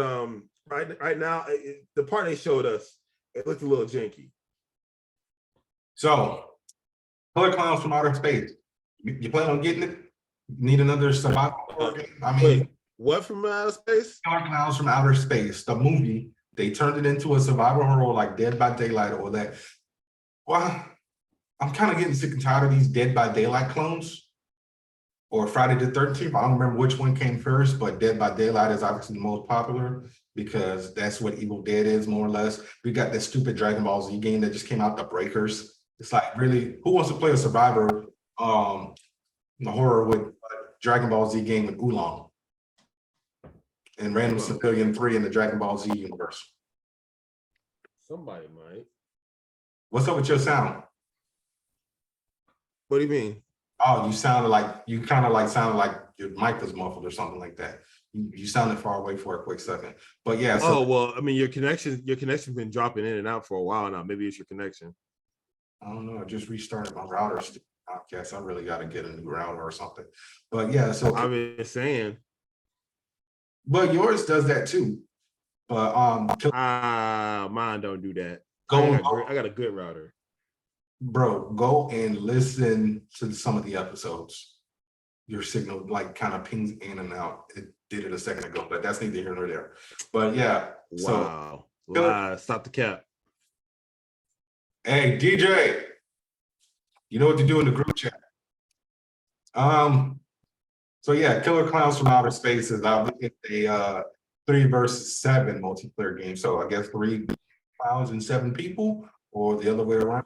right now, the part they showed us, it looked a little janky. So, Killer Clowns from Outer Space. You plan on getting it? Need another survival horror game? I mean, wait, what from outer space? Killer Clowns from Outer Space, the movie. They turned it into a survival horror like Dead by Daylight or that. Well, I'm kind of getting sick and tired of these Dead by Daylight clones or Friday the 13th. I don't remember which one came first, but Dead by Daylight is obviously the most popular because that's what Evil Dead is, more or less. We got that stupid Dragon Ball Z game that just came out, The Breakers. It's like, really, who wants to play a survivor the horror with Dragon Ball Z game with Oolong and Random Civilian 3 in the Dragon Ball Z universe? Somebody might. What's up with your sound? What do you mean? Oh, you sounded like sounded like your mic was muffled or something like that. You sounded far away for a quick second. But yeah. So, well, I mean, your connection's been dropping in and out for a while now. Maybe it's your connection. I don't know. I just restarted my router. I guess I really got to get a new router or something. But yeah, so I've been saying. But yours does that too. But mine don't do that. I got a good router. Bro, go and listen to some of the episodes. Your signal like kind of pings in and out. It did it a second ago, but that's neither here nor there. But yeah. Wow. Stop the cap. Hey, DJ, you know what to do in the group chat. So yeah, Killer Clowns from Outer Space is a 3 versus 7 multiplayer game. So I guess 3 clowns and 7 people, or the other way around.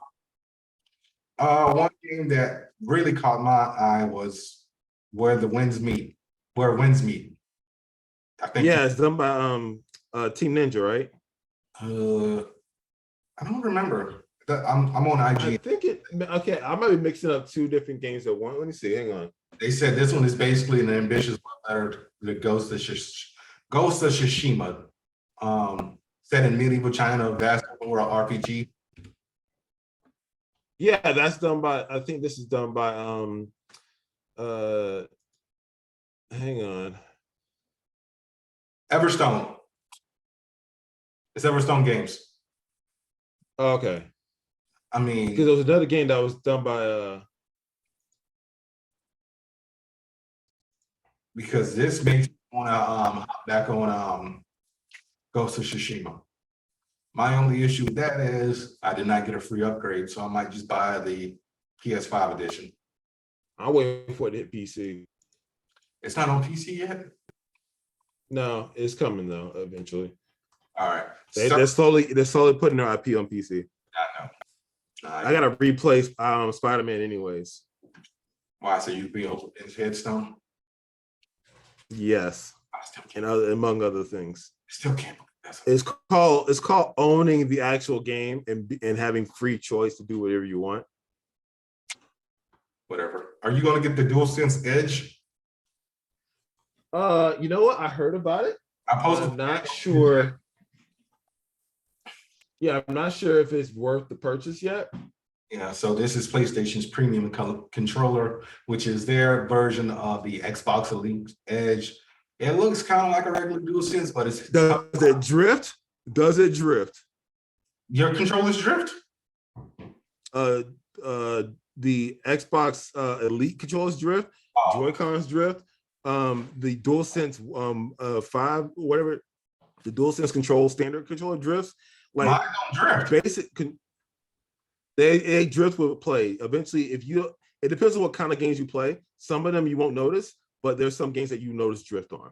One game that really caught my eye was Where Winds Meet. I think it's done by Team Ninja, right? I don't remember. I'm on IG. I think okay. I might be mixing up 2 different games at once. Let me see. Hang on. They said this one is basically an ambitious letter to Ghost of Tsushima, set in medieval China, vast world RPG. Yeah, that's done by. I think this is done by. Hang on. Everstone. It's Everstone Games. Oh, okay. I mean, because there was another game that was done by. Because this makes me want to hop back on Ghost of Tsushima. My only issue with that is I did not get a free upgrade, so I might just buy the PS5 edition. I'll wait for it to hit PC. It's not on PC yet? No, it's coming though, eventually. All right. They're slowly putting their IP on PC. I know. I gotta replace Spider-Man anyways. Why? So you be on Headstone? Yes. And among other things. Still can't. It's called owning the actual game and having free choice to do whatever you want. Whatever. Are you gonna get the DualSense Edge? You know what? I heard about it. I'm not sure. Yeah, I'm not sure if it's worth the purchase yet. Yeah, so this is PlayStation's premium controller, which is their version of the Xbox Elite Edge. It looks kind of like a regular DualSense, but it's does it drift? Does it drift? Your controllers drift? The Xbox Elite controllers drift. Joy-Cons drift. The DualSense 5, whatever, the DualSense control standard controller drifts. Like mine don't drift. Basic. They drift with play. Eventually, it depends on what kind of games you play. Some of them you won't notice, but there's some games that you notice drift on.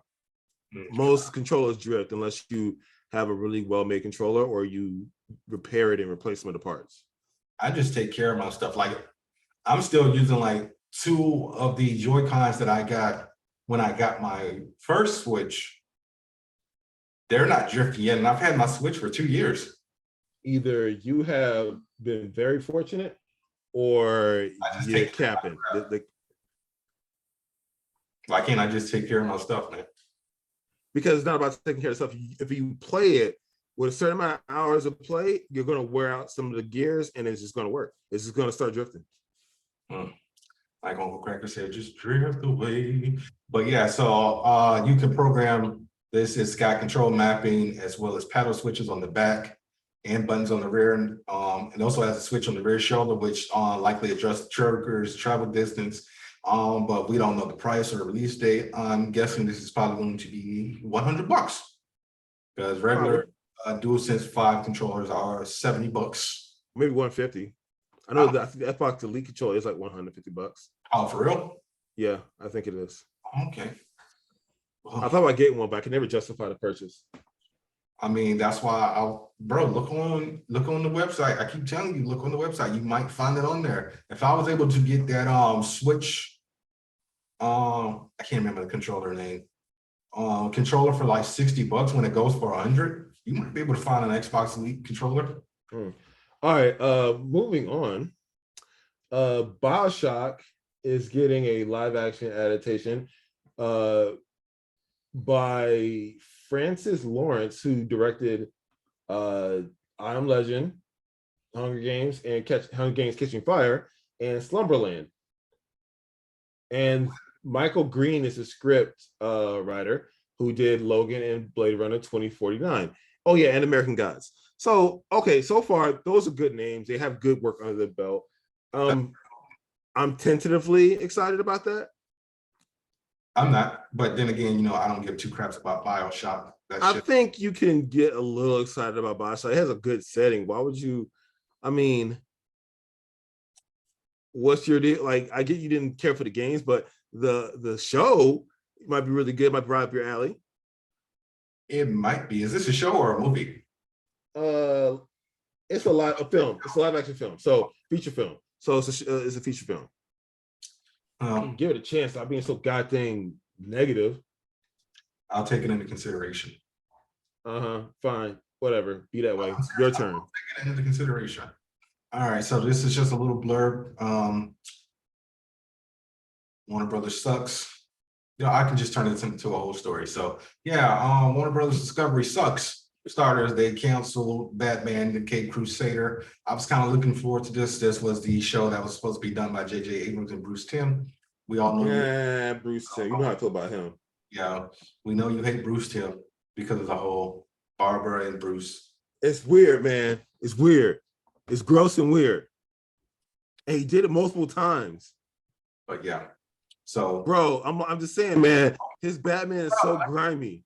Most controllers drift unless you have a really well-made controller or you repair it and replace some of the parts. I just take care of my stuff. Like I'm still using like 2 of the Joy-Cons that I got when I got my first Switch. They're not drifting yet, and I've had my Switch for 2 years. Either you have been very fortunate or you're capping. Why can't I just take care of my stuff, man? Because it's not about taking care of stuff. If you play it with a certain amount of hours of play, you're going to wear out some of the gears, and it's just going to work. It's just going to start drifting. Like Uncle Cracker said, just drift away. But yeah, so you can program this. It's got control mapping as well as paddle switches on the back and buttons on the rear. And also has a switch on the rear shoulder, which likely adjusts the trigger's travel distance. But we don't know the price or the release date. I'm guessing this is probably going to be $100 because regular DualSense 5 controllers are $70. Maybe 150. I know that the Xbox Elite controller is like $150. Oh, for real? Yeah, I think it is. Okay. Well, I thought about getting one, but I can never justify the purchase. I mean, that's why look on the website. I keep telling you, look on the website. You might find it on there. If I was able to get that Switch, I can't remember the controller name. Controller for like $60 when it goes for 100, you might be able to find an Xbox Elite controller. All right, moving on. BioShock is getting a live action adaptation by Francis Lawrence, who directed I Am Legend, Hunger Games, and Hunger Games Catching Fire, and Slumberland. And Michael Green is a script writer who did Logan and Blade Runner 2049. Oh yeah, and American Gods. So, okay, so far, those are good names. They have good work under the belt. I'm tentatively excited about that. I'm not, but then again, I don't give two craps about BioShock. I think you can get a little excited about BioShock. It has a good setting. Why would you? I mean, what's your deal? Like, I get you didn't care for the games, but the show might be really good. Might be right up your alley. It might be. Is this a show or a movie? It's a film. It's a live action film. So feature film. So it's a feature film. Give it a chance. Stop being so goddamn negative. I'll take it into consideration. Fine. Whatever. Be that way. Your turn. I'll take it into consideration. All right. So this is just a little blurb. Warner Brothers sucks. I can just turn this into a whole story. So yeah, Warner Brothers Discovery sucks. For starters, they canceled Batman the Caped Crusader. I was kind of looking forward to this. This was the show that was supposed to be done by J.J. Abrams and Bruce Timm. We all know. Yeah, Bruce Timm. You know how I feel about him. Yeah, we know you hate Bruce Timm because of the whole Barbara and Bruce. It's weird, man. It's weird. It's gross and weird. And he did it multiple times. But yeah. So, bro, I'm just saying, man, his Batman is so grimy.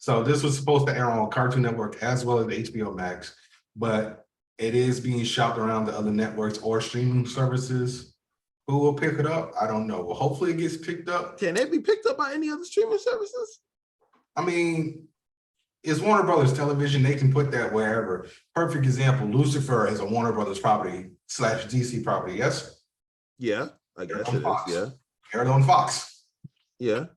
So this was supposed to air on Cartoon Network as well as HBO Max, but it is being shopped around to other networks or streaming services. Who will pick it up? I don't know. Well, hopefully it gets picked up. Can it be picked up by any other streaming services? I mean, it's Warner Brothers Television. They can put that wherever. Perfect example, Lucifer is a Warner Brothers property / DC property, yes? Yeah, I guess it is, yeah. Aired on Fox. Yeah.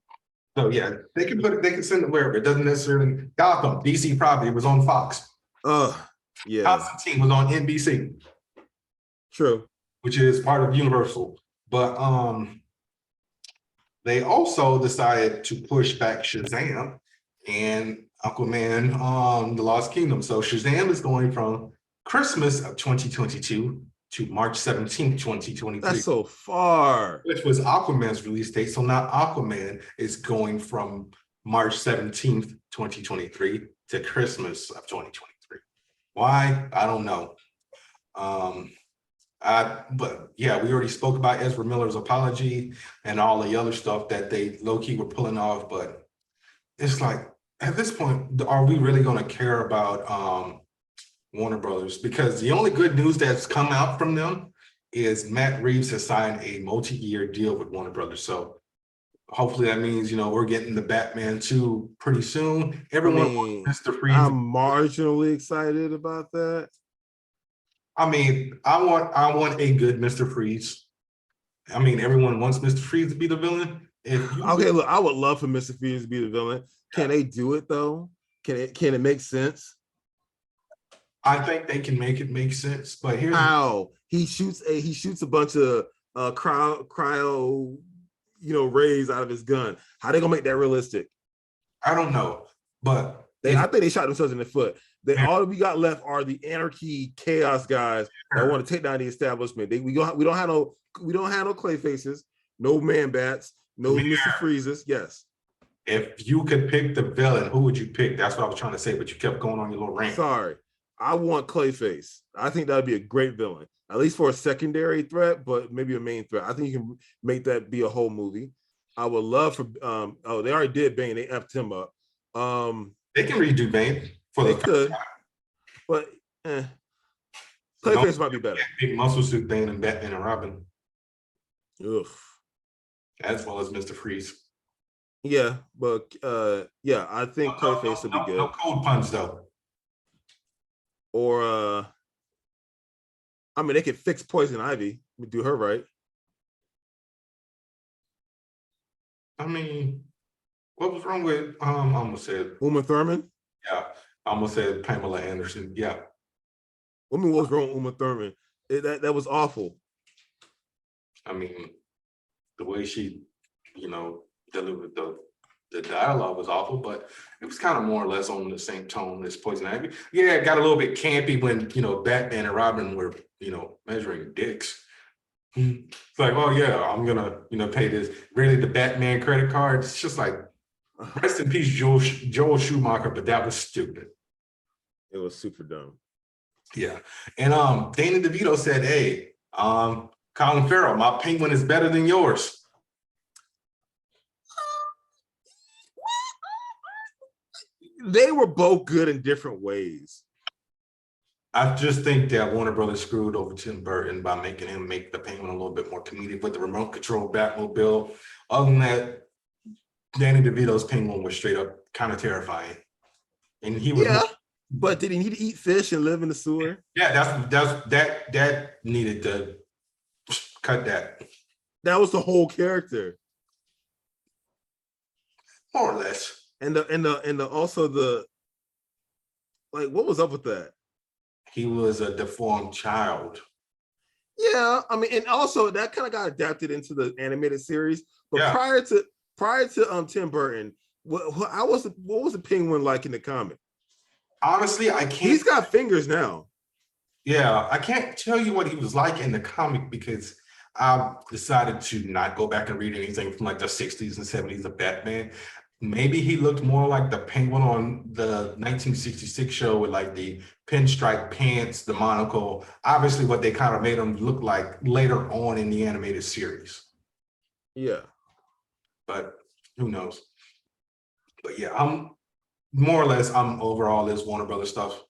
So yeah, they can send it wherever. It doesn't necessarily. Gotham, DC property was on Fox. Yeah. Constantine was on NBC. True. Which is part of Universal. But they also decided to push back Shazam and Aquaman The Lost Kingdom. So Shazam is going from Christmas of 2022 to March 17th, 2023. That's so far. Which was Aquaman's release date. So now Aquaman is going from March 17th, 2023 to Christmas of 2023. Why? I don't know. But yeah, we already spoke about Ezra Miller's apology and all the other stuff that they low-key were pulling off. But it's like, at this point, are we really going to care about Warner Brothers? Because the only good news that's come out from them is Matt Reeves has signed a multi-year deal with Warner Brothers. So hopefully that means, we're getting the Batman 2 pretty soon. Everyone wants Mr. Freeze. I'm marginally excited about that. I mean, I want a good Mr. Freeze. I mean, everyone wants Mr. Freeze to be the villain. Okay, look, I would love for Mr. Freeze to be the villain. Can they do it though? Can it make sense? I think they can make it make sense, but here's how he shoots a bunch of cryo rays out of his gun. How they gonna make that realistic? I don't know, but I think they shot themselves in the foot. All we got left are the anarchy chaos guys that want to take down the establishment. We don't have no clay faces, no man bats, no Mr. Freezes. Yes. If you could pick the villain, who would you pick? That's what I was trying to say, but you kept going on your little rant. Sorry. I want Clayface. I think that'd be a great villain, at least for a secondary threat, but maybe a main threat. I think you can make that be a whole movie. I would love for they already did Bane, they effed him up. They can redo Bane for they could, but Clayface might be better. Big muscle suit Bane and Batman and Robin. Ugh. As well as Mr. Freeze. Yeah, but I think Clayface would be good. No cold punch though. Or I mean, they could fix Poison Ivy. We do her right. I mean, what was wrong with I almost said Uma Thurman? Yeah, I almost said Pamela Anderson. Yeah. I mean, what was wrong with Uma Thurman? That was awful. I mean, the way she, delivered the dialogue was awful, but it was kind of more or less on the same tone as Poison Ivy. Yeah, it got a little bit campy when, Batman and Robin were, measuring dicks. It's like, oh yeah, I'm gonna, pay this. Really, the Batman credit card? It's just like, rest in peace, Joel Schumacher, but that was stupid. It was super dumb. Yeah. And Dana DeVito said, hey, Colin Farrell, my penguin is better than yours. They were both good in different ways. I just think that Warner Brothers screwed over Tim Burton by making him make the Penguin a little bit more comedic with the remote control Batmobile. Other than that, Danny DeVito's Penguin was straight up kind of terrifying. And he was but did he need to eat fish and live in the sewer? Yeah, that needed to cut that. That was the whole character. More or less. And also the like, what was up with that? He was a deformed child. Yeah, I mean, and also that kind of got adapted into the animated series. But prior to Tim Burton, what was the Penguin like in the comic? Honestly, I can't. He's got fingers now. Yeah, I can't tell you what he was like in the comic because I decided to not go back and read anything from like the 60s and 70s of Batman. Maybe he looked more like the Penguin on the 1966 show with like the pinstripe pants, the monocle, obviously what they kind of made him look like later on in the animated series. Yeah. But who knows? But yeah, I'm more or less, I'm over all this Warner Brothers stuff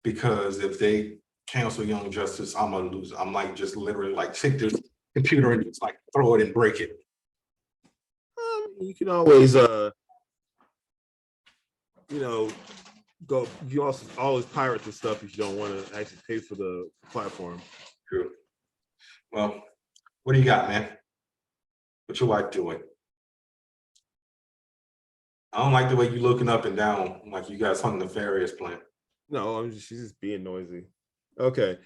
because if they cancel Young Justice, I'm gonna lose. I'm like just literally like take this computer and just like throw it and break it. You can always, go. You also always pirate the stuff if you don't want to actually pay for the platform. True. Well, what do you got, man? What you like doing? I don't like the way you looking up and down like you got something nefarious playing. No, she's just being noisy. Okay.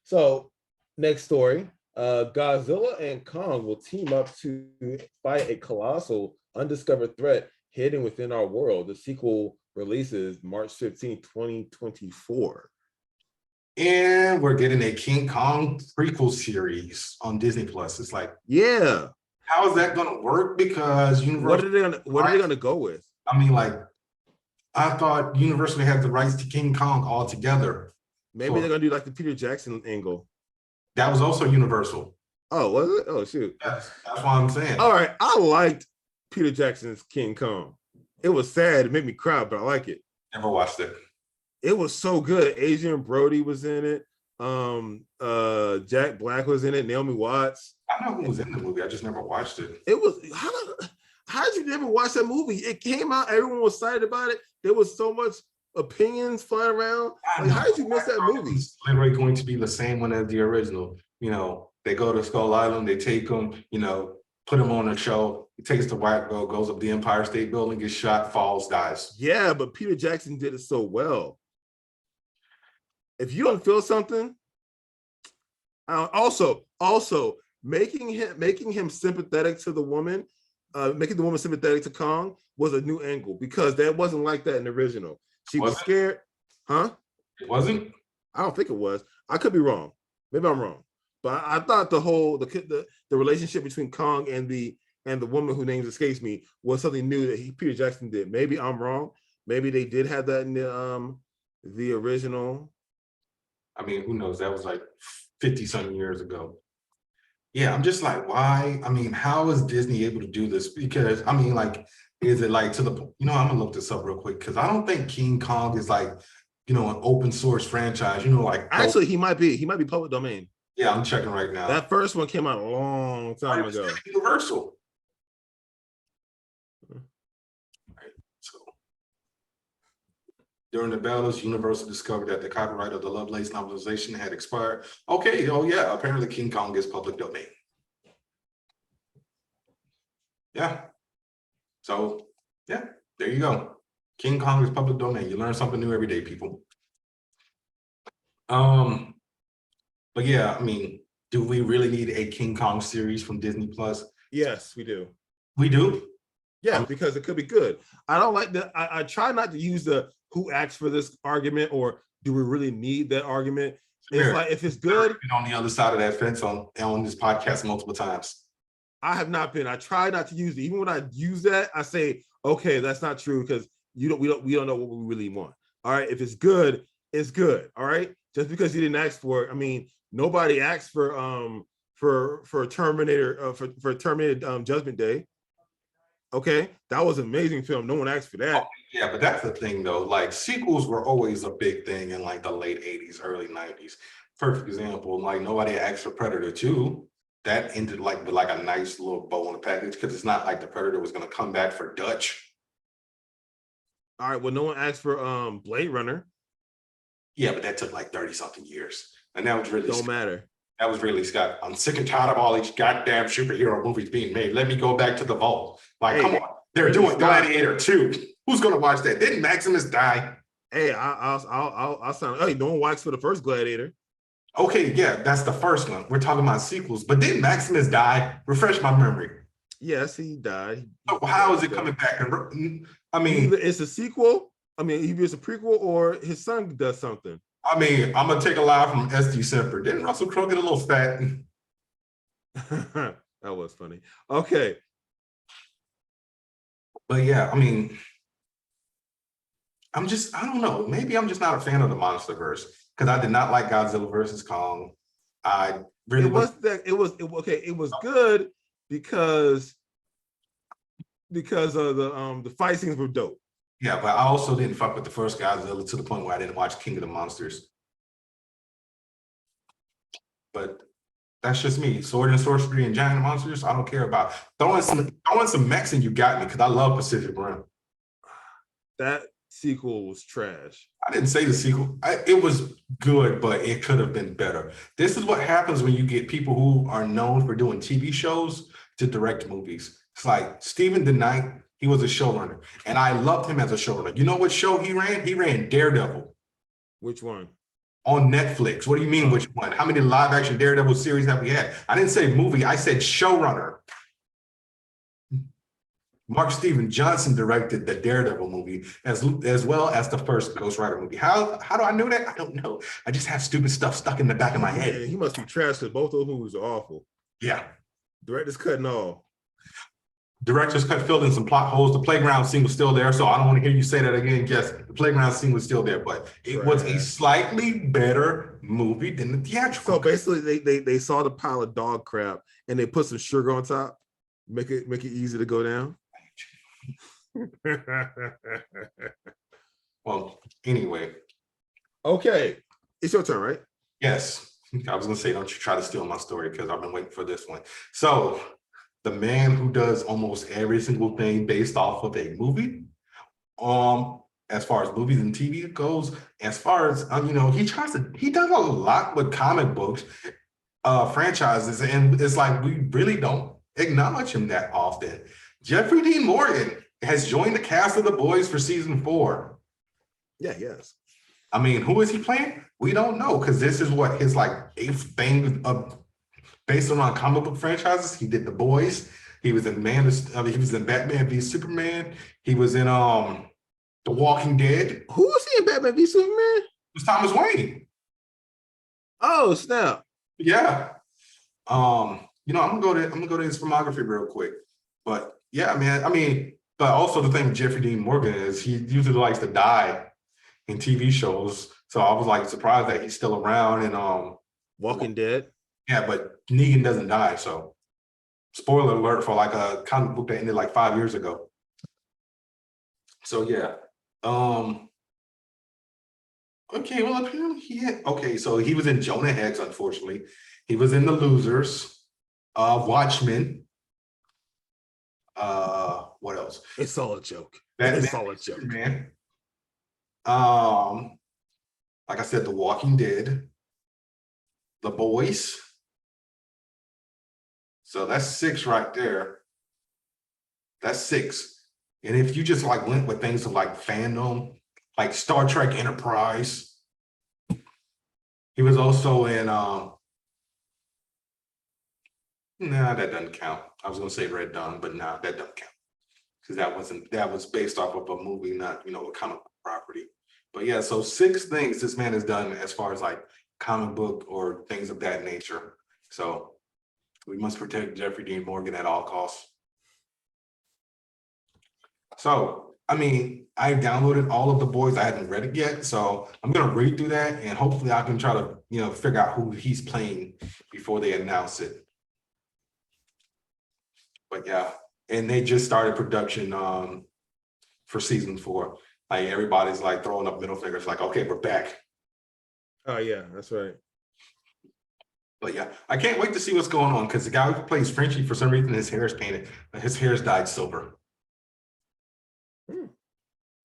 So next story. Godzilla and Kong will team up to fight a colossal undiscovered threat hidden within our world. The sequel releases March 15, 2024. And we're getting a King Kong prequel series on Disney Plus. It's like, yeah. How is that gonna work? Because Universal, what are they gonna go with? I mean, like, I thought Universal had the rights to King Kong altogether. Maybe they're gonna do like the Peter Jackson angle. That was also Universal. Oh, was it? Oh, shoot. Yes, that's what I'm saying. All right, I liked Peter Jackson's King Kong. It was sad. It made me cry, but I like it. Never watched it. It was so good. Adrian Brody was in it. Jack Black was in it. Naomi Watts. I know who was in the movie. I just never watched it. It was how did you never watch that movie? It came out. Everyone was excited about it. There was so much opinions flying around. Like, how did you miss that movie? It's literally going to be the same one as the original. They go to Skull Island, they take him, put him on a show. He takes the white girl, goes up the Empire State Building, gets shot, falls, dies. Yeah, but Peter Jackson did it so well. If you don't feel something, also making him sympathetic to the woman, making the woman sympathetic to Kong was a new angle because that wasn't like that in the original. She was scared, huh? It wasn't. I don't think it was. I could be wrong. Maybe I'm wrong. But I thought the relationship between Kong and the woman whose name escapes me was something new that Peter Jackson did. Maybe I'm wrong. Maybe they did have that in the original. I mean, who knows? That was like 50-something years ago. Yeah, I'm just like, why? I mean, how is Disney able to do this? Because I mean, like, is it like to the, I'm gonna look this up real quick because I don't think King Kong is like, an open source franchise, like actually he might be public domain. Yeah, I'm checking right now. That first one came out a long time ago. Universal. Right, so during the battles, Universal discovered that the copyright of the Lovelace novelization had expired. Okay, oh yeah, apparently King Kong is public domain. Yeah. So yeah, there you go. King Kong is public domain. You learn something new every day, people. But yeah, I mean, do we really need a King Kong series from Disney Plus? Yes, we do. We do? Yeah, because it could be good. I don't like that. I try not to use the who asked for this argument or do we really need that argument? It's like if it's good. I've been on the other side of that fence on this podcast multiple times. I have not been. I try not to use it. Even when I use that, I say, okay, that's not true because we don't know what we really want. All right. If it's good, it's good. All right. Just because you didn't ask for it. I mean, nobody asked for Terminator for Terminator Judgment Day. Okay, that was an amazing film. No one asked for that. Oh, yeah, but that's the thing though. Like sequels were always a big thing in like the late 80s, early 90s. Perfect example, like nobody asked for Predator 2. That ended like with like a nice little bow on the package because it's not like the Predator was gonna come back for Dutch. All right, well, no one asked for Blade Runner. Yeah, but that took like 30-something years. And that was really matter. That was really Scott. I'm sick and tired of all these goddamn superhero movies being made. Let me go back to the vault. Like, come on. They're doing Gladiator 2. Who's gonna watch that? Didn't Maximus die? Hey, I'll sound. Hey, no one watched for the first Gladiator. Okay, yeah, that's the first one. We're talking about sequels, but didn't Maximus die? Refresh my memory. Yes, he died. So how is it coming back? I mean, either it's a sequel. I mean, either it's a prequel or his son does something. I mean, I'm gonna take a line from SD Semper. Didn't Russell Crowe get a little fat? That was funny. Okay. But yeah, I mean, I don't know. Maybe I'm just not a fan of the MonsterVerse because I did not like Godzilla versus Kong. I really it was good because of the fight scenes were dope. Yeah, but I also didn't fuck with the first Godzilla to the point where I didn't watch King of the Monsters. But that's just me. Sword and sorcery and giant monsters, I don't care about. Throwing some mechs and you got me because I love Pacific Rim. That sequel was trash. I didn't say the sequel. It was good, but it could have been better. This is what happens when you get people who are known for doing TV shows to direct movies. It's like Stephen DeKnight, he was a showrunner, and I loved him as a showrunner. You know what show he ran? He ran Daredevil. Which one? On Netflix. What do you mean, which one? How many live action Daredevil series have we had? I didn't say movie, I said showrunner. Mark Steven Johnson directed the Daredevil movie as well as the first Ghost Rider movie. How do I know that? I don't know. I just have stupid stuff stuck in the back of my head. Yeah, he must be trash because both those movies are awful. Yeah. Director's cut and all. Director's cut filled in some plot holes. The playground scene was still there, so I don't want to hear you say that again. Yes, the playground scene was still there, but it was a slightly better movie than the theatrical. So basically, they saw the pile of dog crap and they put some sugar on top, make it easy to go down. Well, anyway. Okay, it's your turn, right? Yes. I was gonna say, don't you try to steal my story because I've been waiting for this one. So the man who does almost every single thing based off of a movie, as far as movies and TV goes, as far as he does a lot with comic books franchises, and it's like we really don't acknowledge him that often. Jeffrey Dean Morgan has joined the cast of The Boys for season 4. Yeah, yes. I mean, who is he playing? We don't know because this is what his like 8th thing based around comic book franchises. He did The Boys, He was in he was in Batman v Superman. He was in The Walking Dead. Who was he in Batman v Superman? It was Thomas Wayne. Oh snap! Yeah. You know, I'm gonna go to his filmography real quick. But yeah, man. I mean, but also the thing with Jeffrey Dean Morgan is he usually likes to die in TV shows. So I was like surprised that he's still around and Walking Dead. Yeah, but Negan doesn't die. So spoiler alert for like a comic book that ended like 5 years ago. So yeah. Okay, well apparently so he was in Jonah Hex, unfortunately. He was in The Losers, Watchmen. What else? It's all a joke. It's all a joke, man. Like I said, The Walking Dead, The Boys. So that's 6 right there. That's 6. And if you just like went with things like fandom, like Star Trek Enterprise, he was also in nah, that doesn't count. I was gonna say Red Dawn, but nah, that doesn't count. Because that was based off of a movie, not a comic book property. But yeah, so 6 things this man has done as far as like comic book or things of that nature. So we must protect Jeffrey Dean Morgan at all costs. So, I mean, I downloaded all of The Boys. I hadn't read it yet, so I'm gonna read through that and hopefully I can try to, figure out who he's playing before they announce it. But yeah, and they just started production for season 4. Like everybody's like throwing up middle fingers, like, okay, we're back. Oh yeah, that's right. But yeah, I can't wait to see what's going on because the guy who plays Frenchie, for some reason, his hair is painted. His hair's dyed silver.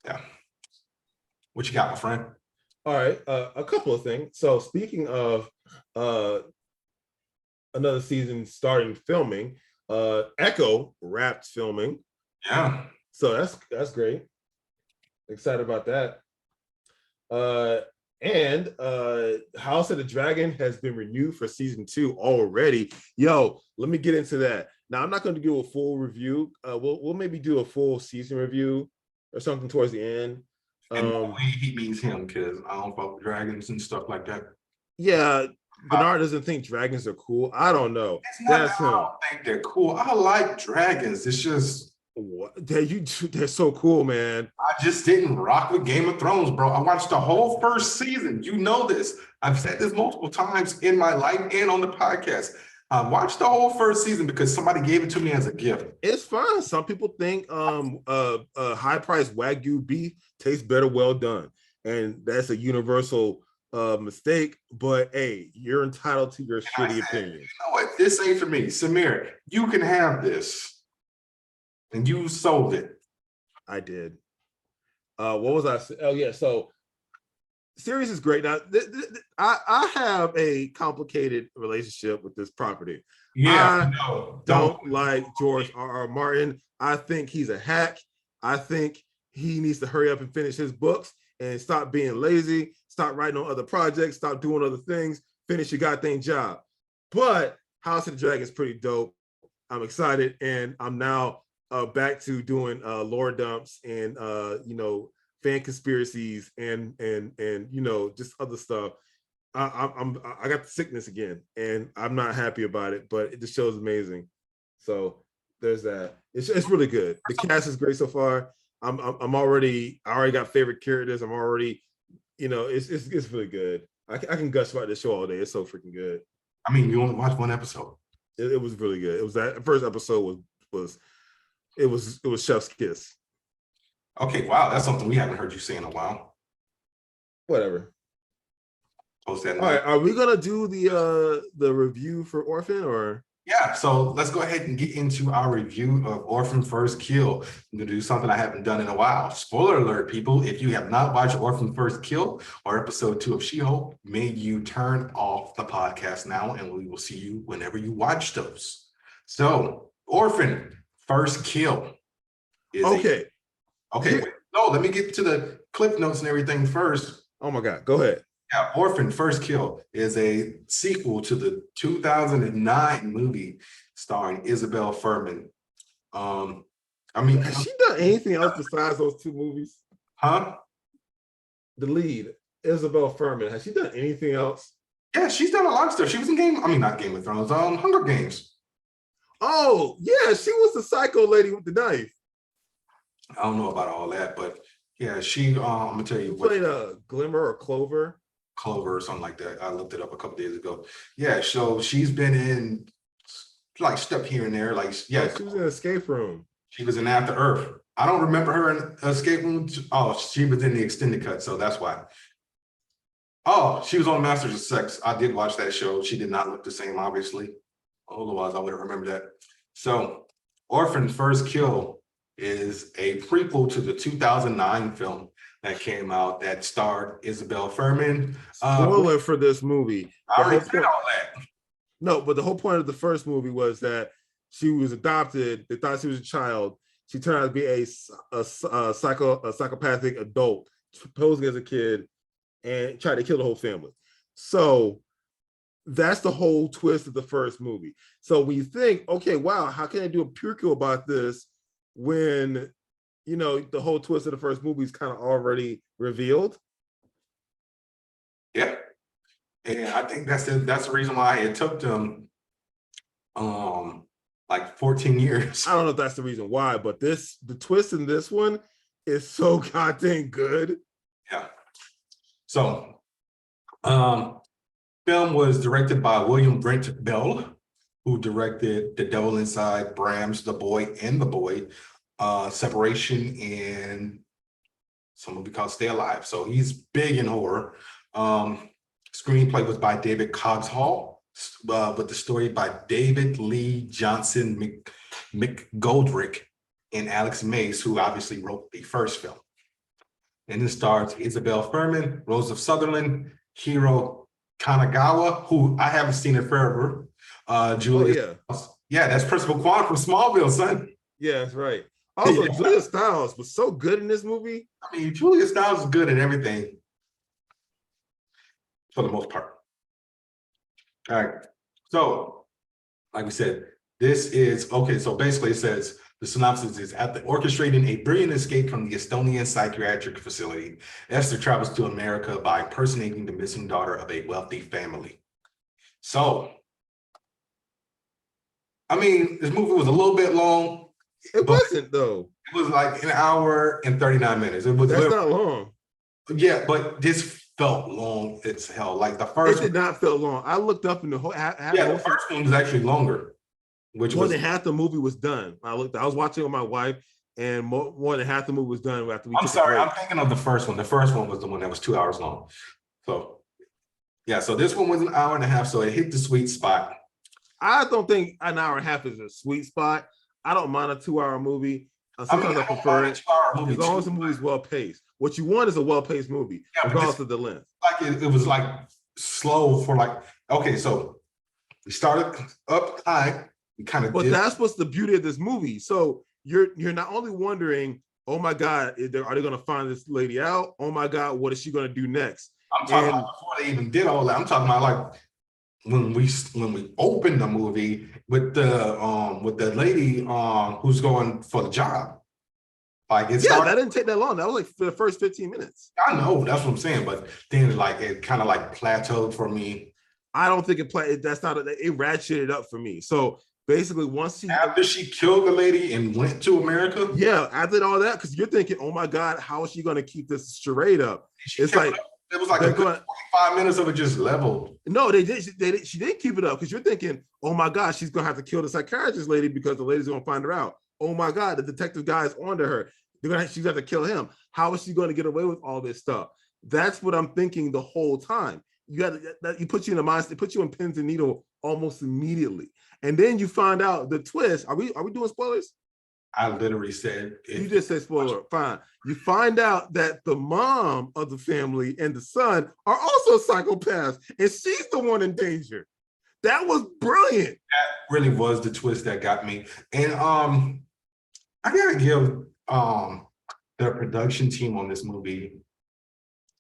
Yeah. What you got, my friend? All right, a couple of things. So speaking of another season starting filming, Echo wrapped filming. Yeah. So that's great. Excited about that. And House of the Dragon has been renewed for season 2 already. Yo, let me get into that. Now I'm not going to do a full review. We'll maybe do a full season review or something towards the end. And the way he means him, because I don't fuck with dragons and stuff like that. Yeah, Bernard doesn't think dragons are cool. I don't know. That's him. I don't think they're cool. I like dragons. It's just they're so cool, man. I just didn't rock with Game of Thrones, bro. I watched the whole first season. You know this. I've said this multiple times in my life and on the podcast. I watched the whole first season because somebody gave it to me as a gift. It's fine. Some people think high priced Wagyu beef tastes better well done. And that's a universal mistake. But hey, you're entitled to your shitty opinion. You know what? This ain't for me. Samir, you can have this. And you sold it. I did. What was I saying? Oh yeah, so series is great. Now I have a complicated relationship with this property. Yeah, I don't like George R.R. Martin. I think he's a hack. I think he needs to hurry up and finish his books and stop being lazy, stop writing on other projects, stop doing other things, finish your goddamn job. But House of the Dragon is pretty dope. I'm excited, and I'm now back to doing lore dumps and fan conspiracies and just other stuff. I got the sickness again, and I'm not happy about it, but the show's amazing. So there's that. It's really good. The cast is great so far. I already got favorite characters. I'm already, it's really good. I can gush about this show all day. It's so freaking good. I mean, you only watched one episode. It was really good. It was that first episode was chef's kiss. Okay, wow, that's something we haven't heard you say in a while. Whatever. Post that. All right, are we gonna do the review for Orphan or? Yeah, so let's go ahead and get into our review of Orphan First Kill. I'm gonna do something I haven't done in a while. Spoiler alert, people, if you have not watched Orphan First Kill or episode 2 of She-Hulk, may you turn off the podcast now, and we will see you whenever you watch those. So, Orphan First Kill is okay. Wait, no, let me get to the clip notes and everything first. Oh my God, go ahead. Yeah, Orphan First Kill is a sequel to the 2009 movie starring Isabel Fuhrman I mean, has she done anything else besides those two movies? huh? The lead, Isabel Furman, has she done anything else? Yeah, she's done a lot of stuff. She was in not Game of Thrones, Hunger Games. Oh, yeah, she was the psycho lady with the knife. I don't know about all that, but yeah, I'm gonna tell you She what. played a Glimmer or Clover. Clover or something like that. I looked it up a couple days ago. Yeah, so she's been in like stuff here and there. Like, yeah, Oh, she was in Escape Room. she was in After Earth. I don't remember her in Escape Room. Oh, she was in the extended cut, so that's why. Oh, she was on Masters of Sex. I did watch that show. She did not look the same, obviously. Otherwise, I would have remembered that. So, Orphan's First Kill is a prequel to the 2009 film that came out that starred Isabel Furman. Spoiler for this movie. I already said all that. No, but the whole point of the first movie was that she was adopted. They thought she was a child. She turned out to be a psychopathic adult, posing as a kid, and tried to kill the whole family. So that's the whole twist of the first movie. So when you think, okay, wow, how can I do a prequel about this when, you know, the whole twist of the first movie is kind of already revealed? Yeah. And I think that's the reason why it took them like 14 years. I don't know if that's the reason why, but the twist in this one is so goddamn good. Yeah. So film was directed by William Brent Bell, who directed The Devil Inside, Brahms, The Boy and the Boy, Separation, and some movie called Stay Alive. So he's big in horror. Screenplay was by David Coggeshall, with the story by David Lee Johnson McGoldrick and Alex Mays, who obviously wrote the first film. And it stars Isabel Furman, Rosa Sutherland, Hiro Kanagawa, who I haven't seen in forever. Julia. Oh, yeah, that's Principal Quan from Smallville, son. Yeah, that's right. Also, Julia Stiles was so good in this movie. I mean, Julia Stiles is good in everything, for the most part. All right. So, like we said, this is, okay, so basically it says, the synopsis is, after orchestrating a brilliant escape from the Estonian psychiatric facility, Esther travels to America by impersonating the missing daughter of a wealthy family. So, I mean, this movie was a little bit long. It wasn't, though. It was like an hour and 39 minutes. It was That's not long. Yeah, but this felt long as hell. Like the first It did not feel long. I looked up in the whole the first one was actually longer. Which more was than half the movie was done. I was watching with my wife, and more than half the movie was done after we. I'm sorry, I'm thinking of the first one. The first one was the one that was 2 hours long. So, yeah, so this one was an hour and a half, so it hit the sweet spot. I don't think an hour and a half is a sweet spot. I don't mind a 2-hour movie. Sometimes I prefer it as long as the movie's well paced. What you want is a well paced movie, regardless of the length. Like it was like slow for like, okay, so we started up high. But that's what's the beauty of this movie. So you're not only wondering, oh my God, are they going to find this lady out? Oh my God, what is she going to do next? I'm talking about before they even did all that. I'm talking about like when we opened the movie with the lady who's going for the job. Like that didn't take that long. That was like for the first 15 minutes. I know, that's what I'm saying. But then like it kind of like plateaued for me. I don't think it ratcheted up for me. So basically, after she killed the lady and went to America, after all that, because you're thinking, oh my God, how is she going to keep this charade up? It's like it was like a good 45 minutes of it just leveled. No, they did. She didn't keep it up because you're thinking, oh my God, she's gonna have to kill the psychiatrist lady because the lady's gonna find her out. Oh my God, the detective guy is onto her. She's gonna have to kill him. How is she going to get away with all this stuff? That's what I'm thinking the whole time. You put you in the mindset, put you in pins and needle almost immediately, and then you find out the twist. Are we doing spoilers? I literally said you just said spoiler. Fine. You find out that the mom of the family and the son are also psychopaths, and she's the one in danger. That was brilliant. That really was the twist that got me. And I gotta give the production team on this movie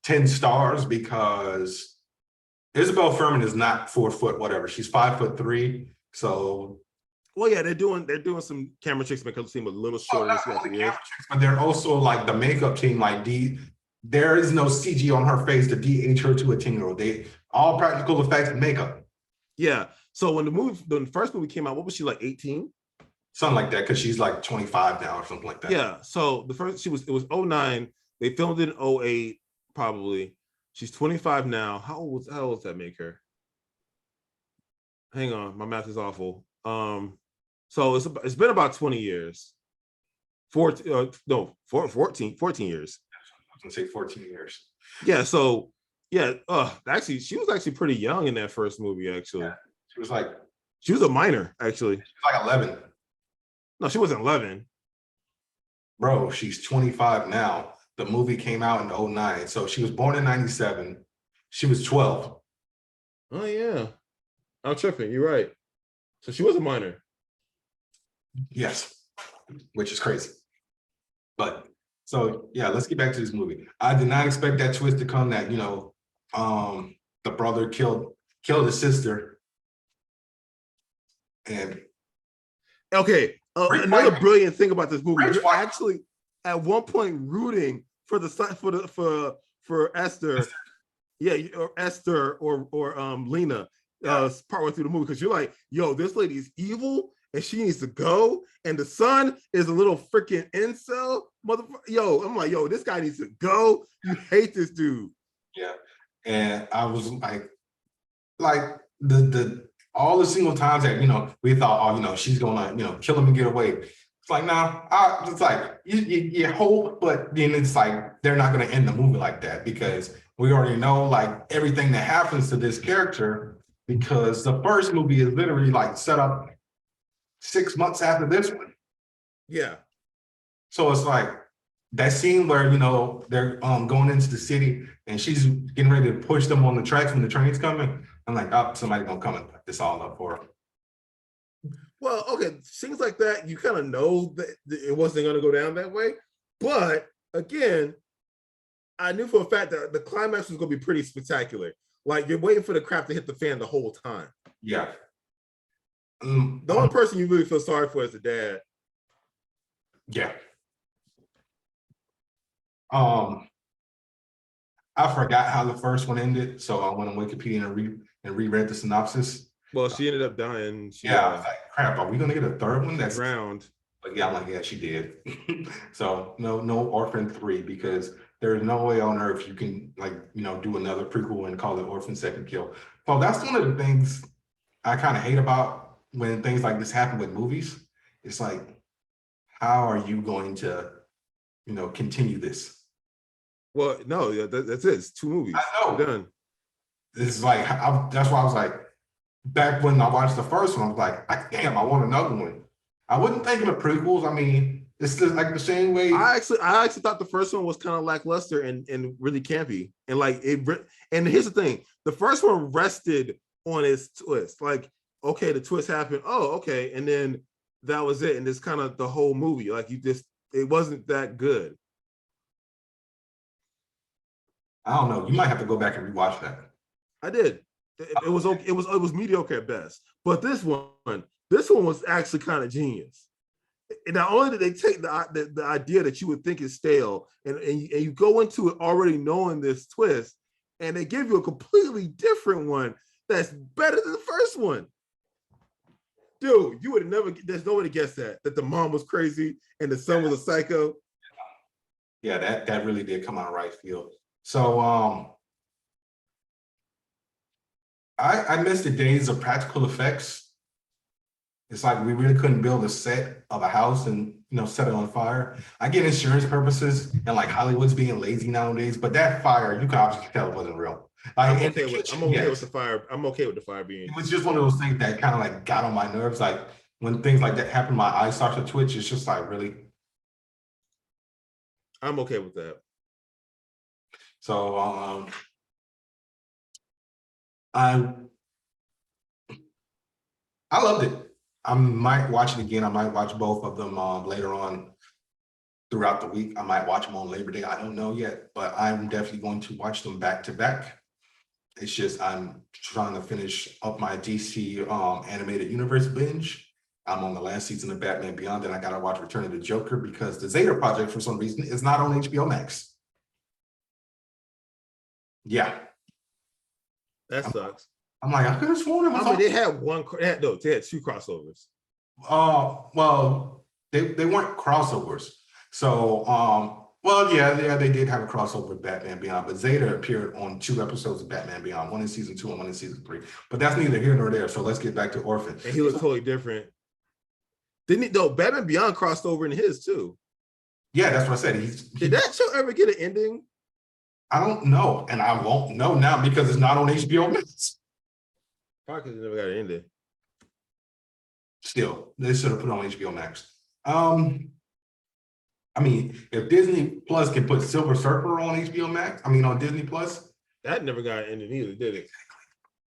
10 stars because Isabel Furman is not 4 foot, whatever. She's 5'3". So Well, yeah, they're doing some camera tricks make it seem a little shorter than she actually is. But they're also like the makeup team, like there is no CG on her face to de-age her to a 10-year-old. They all practical effects and makeup. Yeah. So when the first movie came out, what was she, like 18? Something like that, because she's like 25 now or something like that. Yeah. So it was 09. They filmed it in 08, probably. She's 25 now. How old does that make her? Hang on, my math is awful. So it's been about 20 years. 14 years. I was gonna say 14 years. Yeah, so yeah, actually, she was actually pretty young in that first movie, actually. Yeah, she was a minor, actually. She was like 11. No, she wasn't 11. Bro, she's 25 now. The movie came out in 09. So she was born in 97. She was 12. Oh, yeah. I'm tripping. You're right. So she was a minor. Yes, which is crazy. But so yeah, let's get back to this movie. I did not expect that twist to come that, the brother killed his sister. And okay, another brilliant thing about this movie, you're actually at one point rooting for Esther. Yeah, or Esther or Lena partway through the movie, because you're like, yo, this lady is evil and she needs to go, and the son is a little freaking incel motherfucker. Yo, I'm like, yo, this guy needs to go. You hate this dude. Yeah, and I was like the all the single times that we thought, oh, she's gonna kill him and get away. It's like, nah, it's like you hope, but then it's like they're not gonna end the movie like that, because we already know like everything that happens to this character, because the first movie is literally like set up 6 months after this one. Yeah. So it's like that scene where they're going into the city and she's getting ready to push them on the tracks when the train's coming. I'm like, oh, somebody's gonna come and put this all up for her. Well, okay, things like that, you kind of know that it wasn't going to go down that way. But again, I knew for a fact that the climax was going to be pretty spectacular. Like, you're waiting for the crap to hit the fan the whole time. Yeah. The only person you really feel sorry for is the dad. Yeah. I forgot how the first one ended, so I went on Wikipedia and reread the synopsis. Well, she ended up dying. I was like, crap, are we gonna get a third one? That's round. But yeah, I'm like, yeah, she did. So no Orphan 3, because there's no way on earth you can do another prequel and call it Orphan Second Kill. So that's one of the things I kind of hate about when things like this happen with movies. It's like, how are you going to, continue this? Well, no, yeah, that's it. It's 2 movies. I know. We're done. This is like, that's why I was like, back when I watched the first one, I was like, damn, I want another one. I wasn't thinking of prequels. I mean, it's just like the same way. I actually thought the first one was kind of lackluster and really campy. And and here's the thing: the first one rested on its twist. Like, okay, the twist happened. Oh, okay, and then that was it. And it's kind of the whole movie. Like, it wasn't that good. I don't know. You might have to go back and rewatch that. I did. It was okay. It was mediocre at best. But this one was actually kind of genius. And not only did they take the idea that you would think is stale, and you go into it already knowing this twist, and they give you a completely different one that's better than the first one. Dude, you would have never. There's no way to guess that the mom was crazy and the son was a psycho. Yeah, that really did come out right field. So I miss the days of practical effects. It's like we really couldn't build a set of a house and set it on fire. I get insurance purposes and like Hollywood's being lazy nowadays, but that fire, you can obviously tell it wasn't real. Like, I'm okay with the fire. I'm okay with the fire being. It was just one of those things that kind of like got on my nerves. Like when things like that happen, my eyes start to twitch. It's just like, really. I'm okay with that. So I loved it. I might watch it again. I might watch both of them later on throughout the week. I might watch them on Labor Day. I don't know yet, but I'm definitely going to watch them back to back. It's just I'm trying to finish up my DC animated universe binge, I'm on the last season of Batman Beyond, and I gotta watch Return of the Joker because the Zeta Project, for some reason, is not on HBO Max. Yeah. That sucks. I'm like, I could have sworn it was. I mean, they had they had two crossovers. Well, they weren't crossovers. So, well, yeah, they did have a crossover with Batman Beyond, but Zeta appeared on 2 episodes of Batman Beyond, one in season 2 and one in season 3. But that's neither here nor there. So let's get back to Orphan. And he looked totally different. Didn't he? No, Batman Beyond crossed over in his too. Yeah, that's what I said. Did that show ever get an ending? I don't know, and I won't know now because it's not on HBO Max. Probably because it never got an ending. Still, they should have put it on HBO Max. I mean, if Disney Plus can put Silver Surfer on HBO Max, on Disney Plus, that never got an ending either, did it?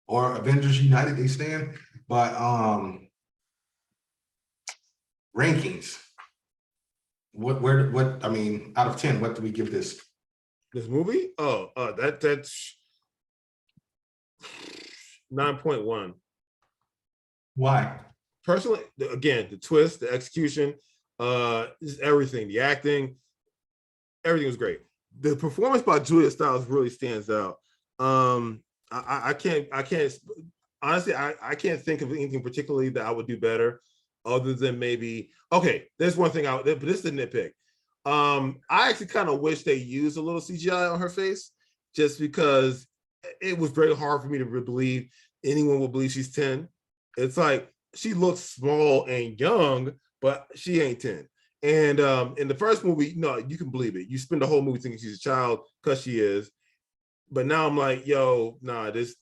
Or Avengers United, they stand. But rankings. What out of 10, what do we give this? This movie? That's 9.1. Why? Personally, again, the twist, the execution, just everything, the acting, everything was great. The performance by Julia Stiles really stands out. I can't honestly, I can't think of anything particularly that I would do better other than maybe, okay, there's one thing but this is a nitpick. I actually kind of wish they used a little CGI on her face just because it was very hard for me to believe anyone would believe she's 10. It's like, she looks small and young, but she ain't 10. And in the first movie, no, you can believe it. You spend the whole movie thinking she's a child because she is. But now I'm like, yo, nah. That's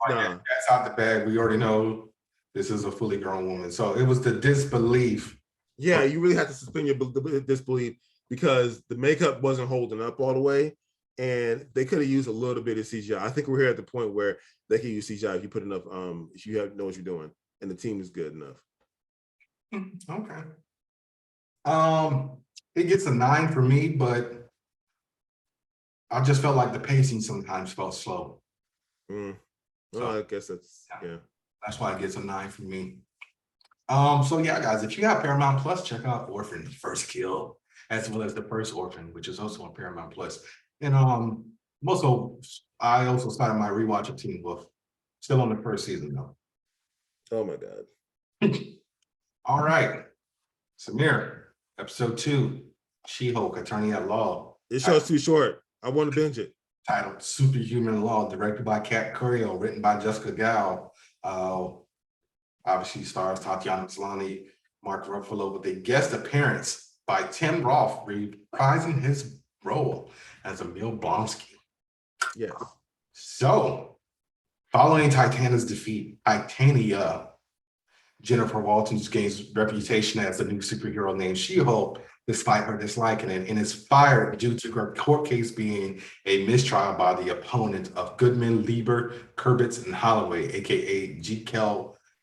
out the bag. We already know this is a fully grown woman. So it was the disbelief. Yeah, you really have to suspend your disbelief because the makeup wasn't holding up all the way. And they could have used a little bit of CGI. I think we're here at the point where they can use CGI if you put enough, if you know what you're doing. And the team is good enough. Okay. It gets a 9 for me, but I just felt like the pacing sometimes felt slow. Well, I guess that's yeah. That's why it gets a 9 for me. So yeah, guys, if you have Paramount Plus, check out Orphan First Kill, as well as The First Orphan, which is also on Paramount Plus. And I also started my rewatch of Teen Wolf. Still on the first season though. Oh my God. All right. Samir, episode 2, She-Hulk, Attorney at Law. This show's too short. I want to binge it. Titled Superhuman Law, directed by Kat Corio, written by Jessica Gao. Obviously stars Tatiana Maslany, Mark Ruffalo, with a guest appearance by Tim Roth, reprising his role as Emil Blonsky. Yes. So, following Titania's defeat, Jennifer Walters gains reputation as the new superhero named She-Hulk, despite her disliking it, and is fired due to her court case being a mistrial by the opponent of Goodman, Lieber, Kurbitz, and Holloway, aka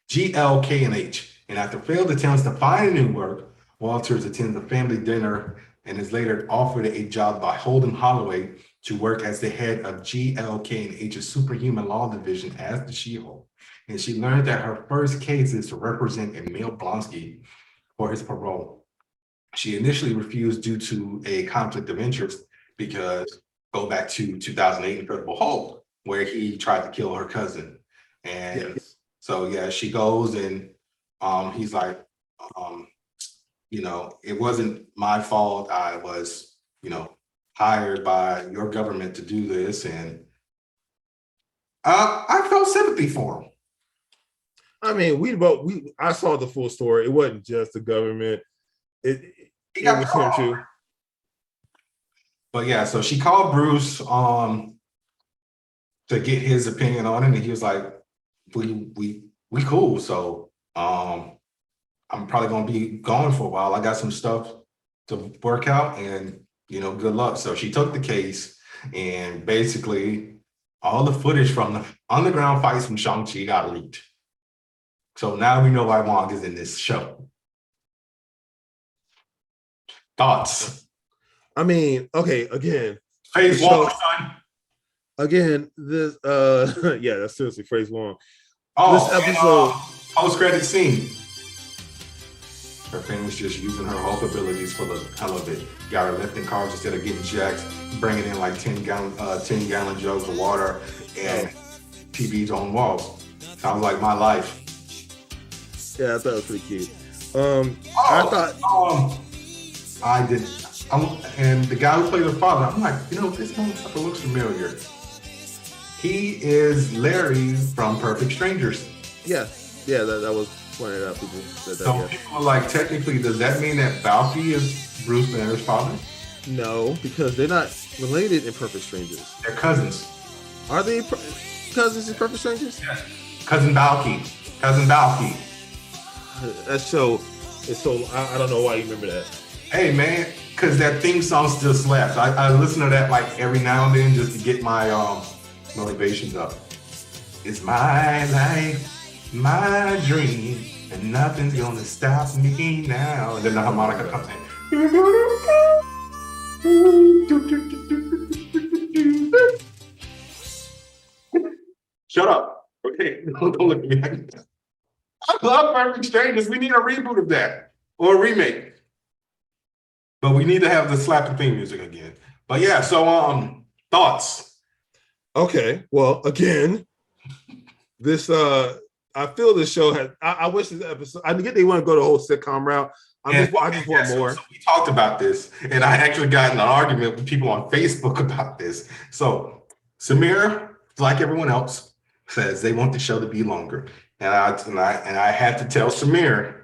GLK&H. And after failed attempts to find new work, Walters attends a family dinner and is later offered a job by Holden Holloway to work as the head of GLK&H's Superhuman Law Division as the She-Hulk. And she learned that her first case is to represent Emil Blonsky for his parole. She initially refused due to a conflict of interest because go back to 2008 Incredible Hulk, where he tried to kill her cousin. And so, yeah, she goes and he's like, it wasn't my fault. I was, hired by your government to do this. And I felt sympathy for him. I mean, I saw the full story. It wasn't just the government. It was him too. But yeah, so she called Bruce to get his opinion on it, and he was like, "We cool." So I'm probably gonna be gone for a while. I got some stuff to work out, and good luck. So she took the case, and basically all the footage from the underground fights from Shang-Chi got leaked. So now we know why Wong is in this show. Thoughts? I mean, okay, again. Phase 1, son. Again, this yeah, that's seriously Phase 1. Oh, this episode post-credit scene. Her thing was just using her Hulk abilities for the hell of it. Got her lifting cars instead of getting jacks, bringing in like 10-gallon jugs of water and TVs on walls. Sounds like my life. Yeah, I thought it was pretty cute. And the guy who played the father, I'm like, this motherfucker looks familiar. He is Larry from Perfect Strangers. Yeah, that was pointed out. People said that. So people are like, technically, does that mean that Valky is Bruce Banner's father? No, because they're not related in Perfect Strangers. They're cousins. Are they cousins in Perfect Strangers? Yes. Cousin Valky. That's so. It's so. I don't know why you remember that. Hey man, because that theme song still slaps. I listen to that like every now and then just to get my motivations up. It's my life, my dream, and nothing's gonna stop me now. And then the harmonica comes in. Shut up. Okay, don't look at me like that. I love Perfect Strangers. We need a reboot of that or a remake. But we need to have the slapping theme music again. But yeah, so thoughts. Okay, well, again, this I feel this show has. I wish this episode. I get they want to go the whole sitcom route. I just want more. So we talked about this, and I actually got in an argument with people on Facebook about this. So Samir, like everyone else, says they want the show to be longer, and I had to tell Samir,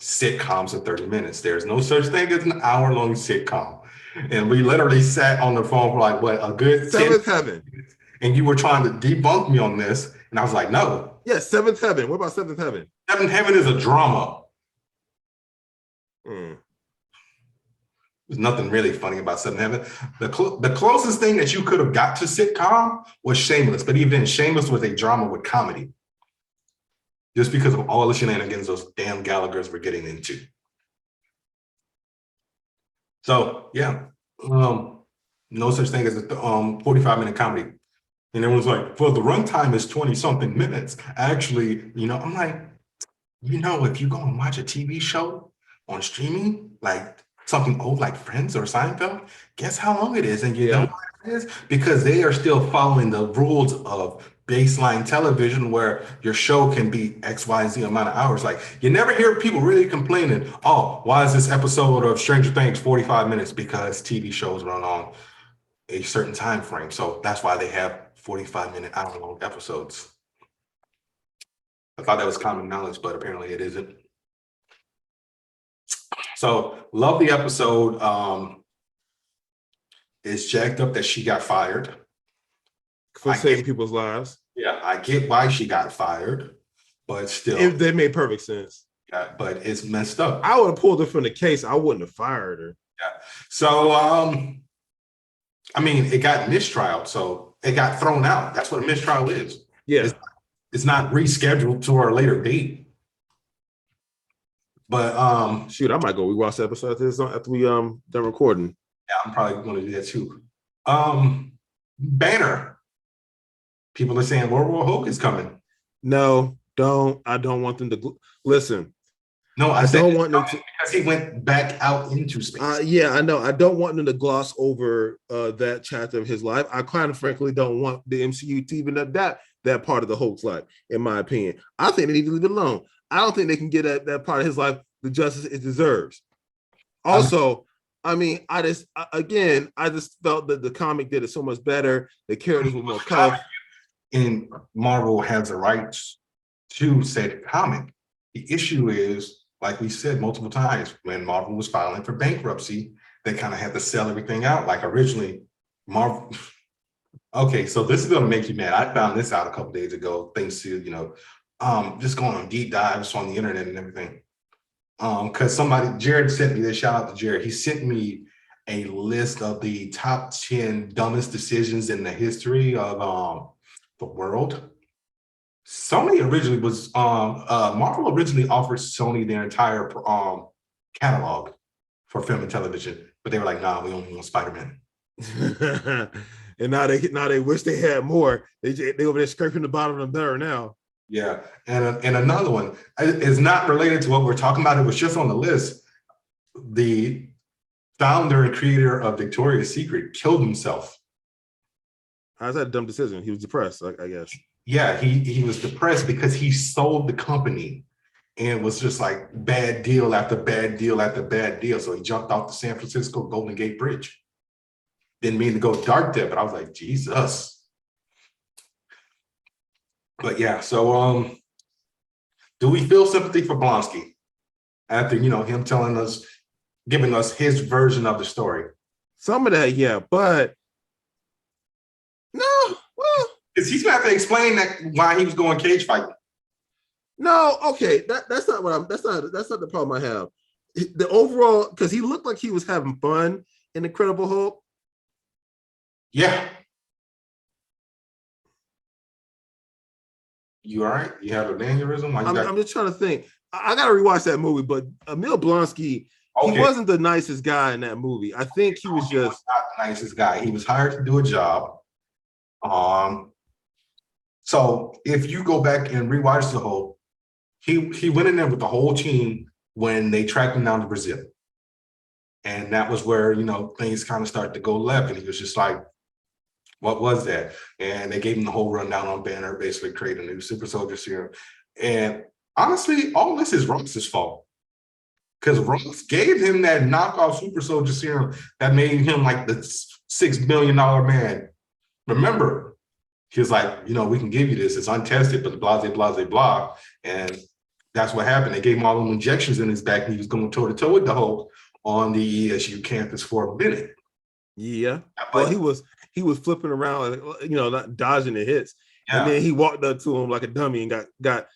sitcoms are 30 minutes. There's no such thing as an hour-long sitcom. And we literally sat on the phone for like a good Seventh Heaven. And you were trying to debunk me on this, and I was like, no. Yeah, Seventh Heaven. What about Seventh Heaven? Seventh Heaven is a drama. There's nothing really funny about Seventh Heaven. The closest thing that you could have got to sitcom was Shameless, but even then, Shameless was a drama with comedy. Just because of all the shenanigans those damn Gallaghers were getting into. So yeah, no such thing as a 45-minute comedy. And everyone's like, well, the runtime is 20-something minutes. Actually, I'm like, if you go and watch a TV show on streaming, like something old like Friends or Seinfeld, guess how long it is? And you know what it is? Because they are still following the rules of baseline television where your show can be XYZ amount of hours. Like you never hear people really complaining, oh, why is this episode of Stranger Things 45 minutes? Because TV shows run on a certain time frame. So that's why they have 45-minute hour-long episodes. I thought that was common knowledge, but apparently it isn't. So love the episode. It's jacked up that she got fired. For saving people's lives. Yeah, I get why she got fired, but still. They made perfect sense. Yeah, but it's messed up. I would have pulled her from the case. I wouldn't have fired her. Yeah. So, it got mistrial, so it got thrown out. That's what a mistrial is. Yeah. It's not rescheduled to our later date. But shoot, I might go rewatch the episode after we done recording. Yeah, I'm probably going to do that too. Banner. People are saying World War Hulk is coming. No, don't. I don't want them to listen. No, I don't want them to because he went back out into space. Yeah, I know. I don't want them to gloss over that chapter of his life. I kind of frankly don't want the MCU to even adapt that part of the Hulk's life, in my opinion. I think they need to leave it alone. I don't think they can get that part of his life the justice it deserves. Also, I just felt that the comic did it so much better. The characters were more colorful. And Marvel has the rights to said comic. The issue is, like we said multiple times, when Marvel was filing for bankruptcy, they kind of had to sell everything out. Like originally, Marvel. Okay, so this is gonna make you mad. I found this out a couple days ago, thanks to just going on deep dives on the internet and everything. Because Jared sent me this. Shout out to Jared. He sent me a list of the top 10 dumbest decisions in the history of the world. Sony originally was Marvel originally offered Sony their entire catalog for film and television, but they were like, nah, we only want Spider-Man. And now they wish they had more. They over there scraping the bottom of the barrel now. Yeah, and another one is not related to what we're talking about. It was just on the list. The founder and creator of Victoria's Secret killed himself. How's that a dumb decision? He was depressed, I guess. Yeah, he was depressed because he sold the company and was just like bad deal after bad deal after bad deal. So he jumped off the San Francisco Golden Gate Bridge. Didn't mean to go dark there, but I was like, Jesus. But yeah, so do we feel sympathy for Blonsky after him telling us, giving us his version of the story? Some of that, yeah, but no, well, because he's gonna have to explain that why he was going cage fighting. No, okay, that's not what I'm. That's not the problem I have. The overall, because he looked like he was having fun in Incredible Hulk. Yeah. You all right? You have an aneurysm? I'm just trying to think. I got to rewatch that movie, but Emil Blonsky, he wasn't the nicest guy in that movie. I think he was just not the nicest guy. He was hired to do a job. So if you go back and rewatch the whole, he went in there with the whole team when they tracked him down to Brazil. And that was where, things kind of started to go left. And he was just like, what was that? And they gave him the whole rundown on Banner, basically create a new super soldier serum. And honestly, all this is Ross's fault. Because Ross gave him that knockoff super soldier serum that made him like the $6 billion man. Remember, he was like, we can give you this. It's untested, but blah, blah, blah, blah. And that's what happened. They gave him all them injections in his back, and he was going toe-to-toe with the Hulk on the ESU campus for a minute. Yeah. Well, he was flipping around, not dodging the hits. Yeah. And then he walked up to him like a dummy and got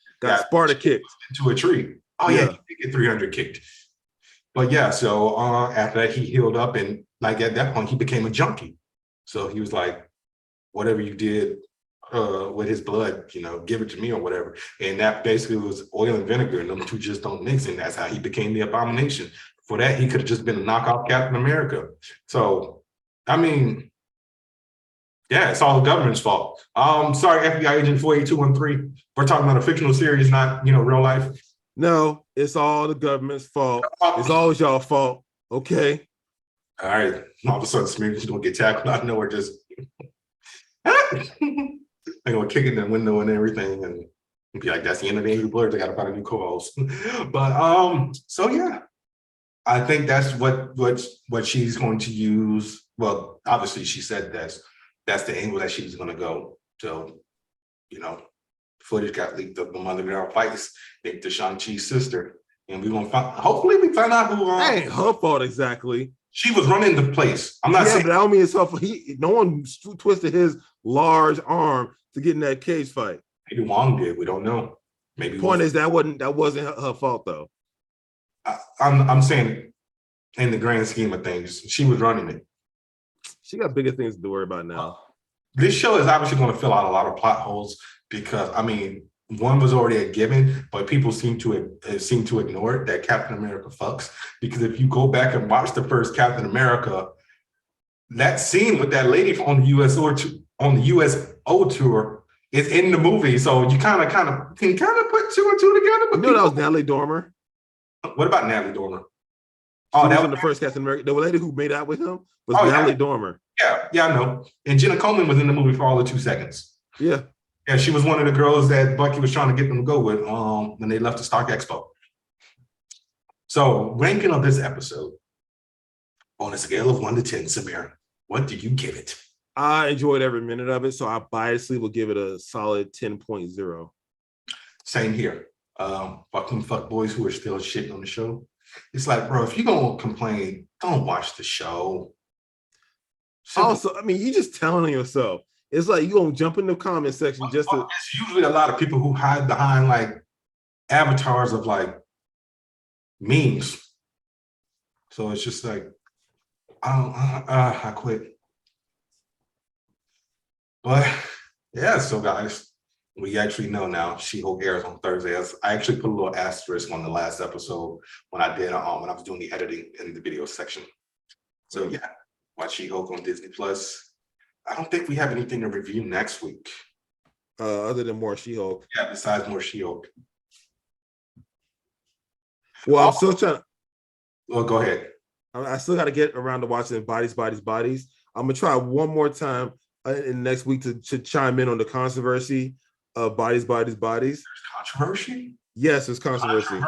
Sparta kicked into a tree. Oh yeah, he did get 300 kicked. But yeah, so after that he healed up, and like at that point he became a junkie. So he was like, whatever you did with his blood, give it to me or whatever. And that basically was oil and vinegar, and them two just don't mix. And that's how he became the Abomination. For that, he could have just been a knockoff Captain America. So, I mean, yeah, it's all the government's fault. Sorry, FBI agent 48213. We're talking about a fictional series, not real life. No, it's all the government's fault. It's always y'all fault. Okay. All right. All of a sudden, Smeary's gonna get tackled. I know we're just they're gonna kick in the window and everything, and be like, "That's the end of the Angry Blurs. They gotta find a new co-host." But so yeah, I think that's what she's going to use. Well, obviously, she said that's the angle that she's gonna go. So, footage got leaked of the underground fights. Think to Shang-Chi's sister, and we're gonna hopefully we find out who. That ain't her fault exactly. She was running the place. I'm not saying, but I don't mean it's her fault. No one twisted his large arm to get in that cage fight. Maybe Wong did. We don't know. Maybe. Point is that wasn't her fault though. I'm saying, in the grand scheme of things, she was running it. She got bigger things to worry about now. This show is obviously going to fill out a lot of plot holes because, one was already a given, but people seem to ignore it, that Captain America fucks. Because if you go back and watch the first Captain America, that scene with that lady on the USO tour is in the movie. So you kind of can put two and two together. But that was Natalie Dormer. What about Natalie Dormer? That was in the first Captain America. The lady who made out with him was Natalie Dormer. Yeah, I know. And Jenna Coleman was in the movie for all of 2 seconds. Yeah. Yeah, she was one of the girls that Bucky was trying to get them to go with when they left the Stark Expo. So, ranking of this episode on a scale of 1 to 10, Samir, what do you give it? I enjoyed every minute of it, so I biasly will give it a solid 10.0. Same here. Fuck them fuck boys who are still shitting on the show. It's like, bro, if you're gonna complain, don't watch the show. Also, you just telling on yourself. It's like you gonna jump in the comment section just to. It's usually a lot of people who hide behind like avatars of like memes. So it's just like, I quit. But yeah, so guys, we actually know now She-Hulk airs on Thursday. I actually put a little asterisk on the last episode when I did when I was doing the editing in the video section. So yeah, watch She-Hulk on Disney Plus. I don't think we have anything to review next week. other than more She-Hulk. Yeah, besides more She-Hulk. Well, I'm still trying. Well, go ahead. I still got to get around to watching Bodies. I'm gonna try one more time in next week to chime in on the controversy of Bodies. There's controversy? Yes, it's controversy.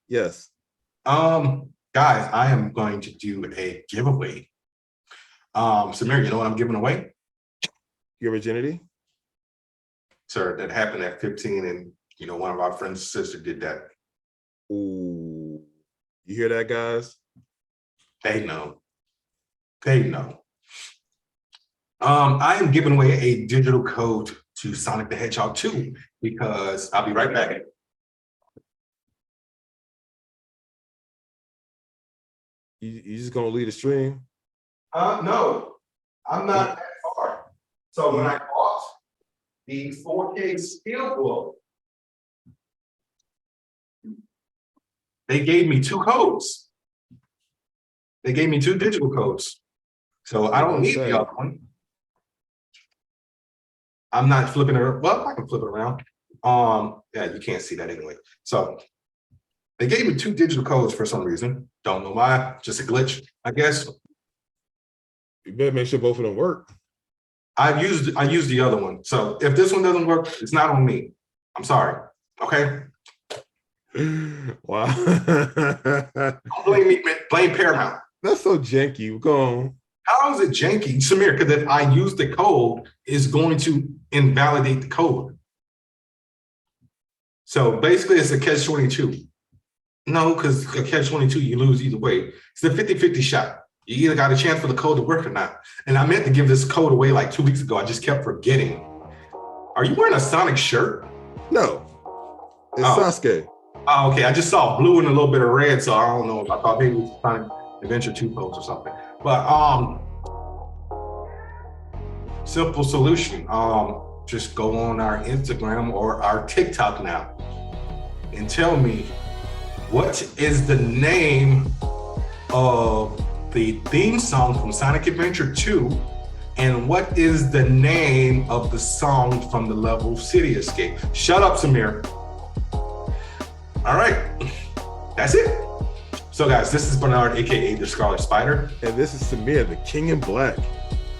Yes. Guys, I am going to do a giveaway. Samir, you know what I'm giving away? Your virginity? Sir, that happened at 15, and one of our friends' sister did that. Ooh. You hear that, guys? They know. I am giving away a digital code to Sonic the Hedgehog 2 because I'll be right back. You just gonna lead the stream? No, I'm not that far. So when I bought the 4K Steelbook, they gave me 2 codes. They gave me 2 digital codes. So I don't need the other one. I'm not flipping it. Well, I can flip it around. Yeah, you can't see that anyway. So they gave me 2 digital codes for some reason. Don't know why. Just a glitch, I guess. You better make sure both of them work. I used the other one. So if this one doesn't work, it's not on me. I'm sorry. Okay. Wow. Don't blame me. Blame Paramount. That's so janky. Go on. How is it janky, Samir? Because if I use the code, it's going to invalidate the code. So basically, it's a catch-22. No, because a catch-22, you lose either way. It's a 50-50 shot. You either got a chance for the code to work or not. And I meant to give this code away like 2 weeks ago. I just kept forgetting. Are you wearing a Sonic shirt? No. It's Sasuke. Oh, okay. I just saw blue and a little bit of red, so I don't know. I thought maybe it was Sonic Adventure 2 post or something. But simple solution. Just go on our Instagram or our TikTok now and tell me what is the name of the theme song from Sonic Adventure 2 and what is the name of the song from the level City Escape. Shut up, Samir. All right, that's it. So guys, this is Bernard, AKA the Scarlet Spider. And this is Samir, the King in Black.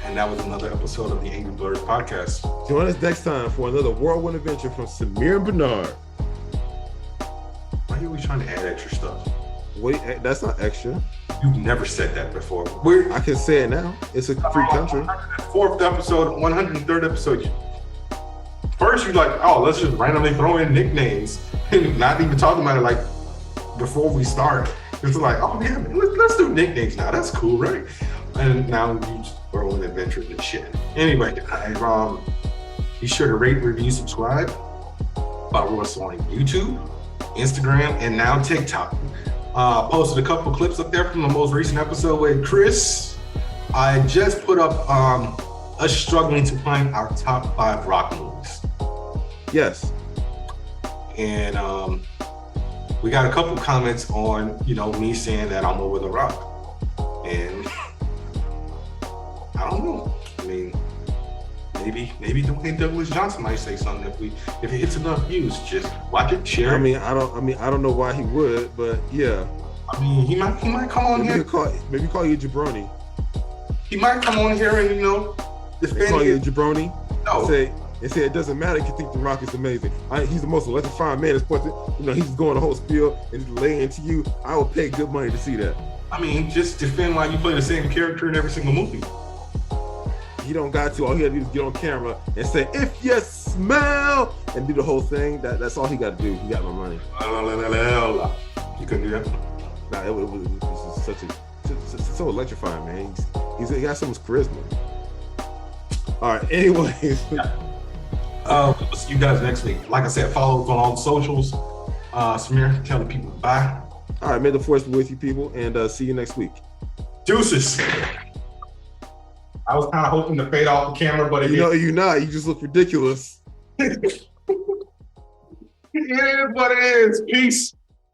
And that was another episode of the Angry Birds podcast. Join us next time for another whirlwind adventure from Samir and Bernard. Why are we trying to add extra stuff? Wait, that's not extra. You've never said that before. I can say it now. It's a free country. 104th episode, 103rd episode. First, you're like, oh, let's just randomly throw in nicknames and not even talking about it like before we start. It's like, oh yeah, let's do nicknames now. That's cool, right? And now you just throw in adventures and shit. Anyway, guys, be sure to rate, review, subscribe. Follow us on YouTube, Instagram, and now TikTok. Posted a couple clips up there from the most recent episode with Chris. I just put up us struggling to find our top 5 rock movies. Yes. And we got a couple comments on, me saying that I'm over The Rock. And I don't know. I mean, maybe Dwayne Douglas Johnson might say something if it hits enough views. Just watch it, share it. I don't know why he would, but yeah. I mean, he might come on here. Maybe call you jabroni. He might come on here and defend call you a jabroni. No. Say it doesn't matter if you think The Rock is amazing. He's the most electrifying man. He's going the whole spiel and laying into you. I will pay good money to see that. I mean, just defend why you play the same character in every single movie. He don't got to. All he got to do is get on camera and say, "If you smell," and do the whole thing. That's all he got to do. He got my money. You couldn't do that. Nah, it was so electrifying, man. He got so much charisma. All right. Anyways. We'll see you guys next week. Like I said, follow us on all the socials. Samir, tell the people bye. All right, may the force be with you, people, and see you next week. Deuces. I was kind of hoping to fade off the camera, but you're not. You just look ridiculous. It is what it is. Peace.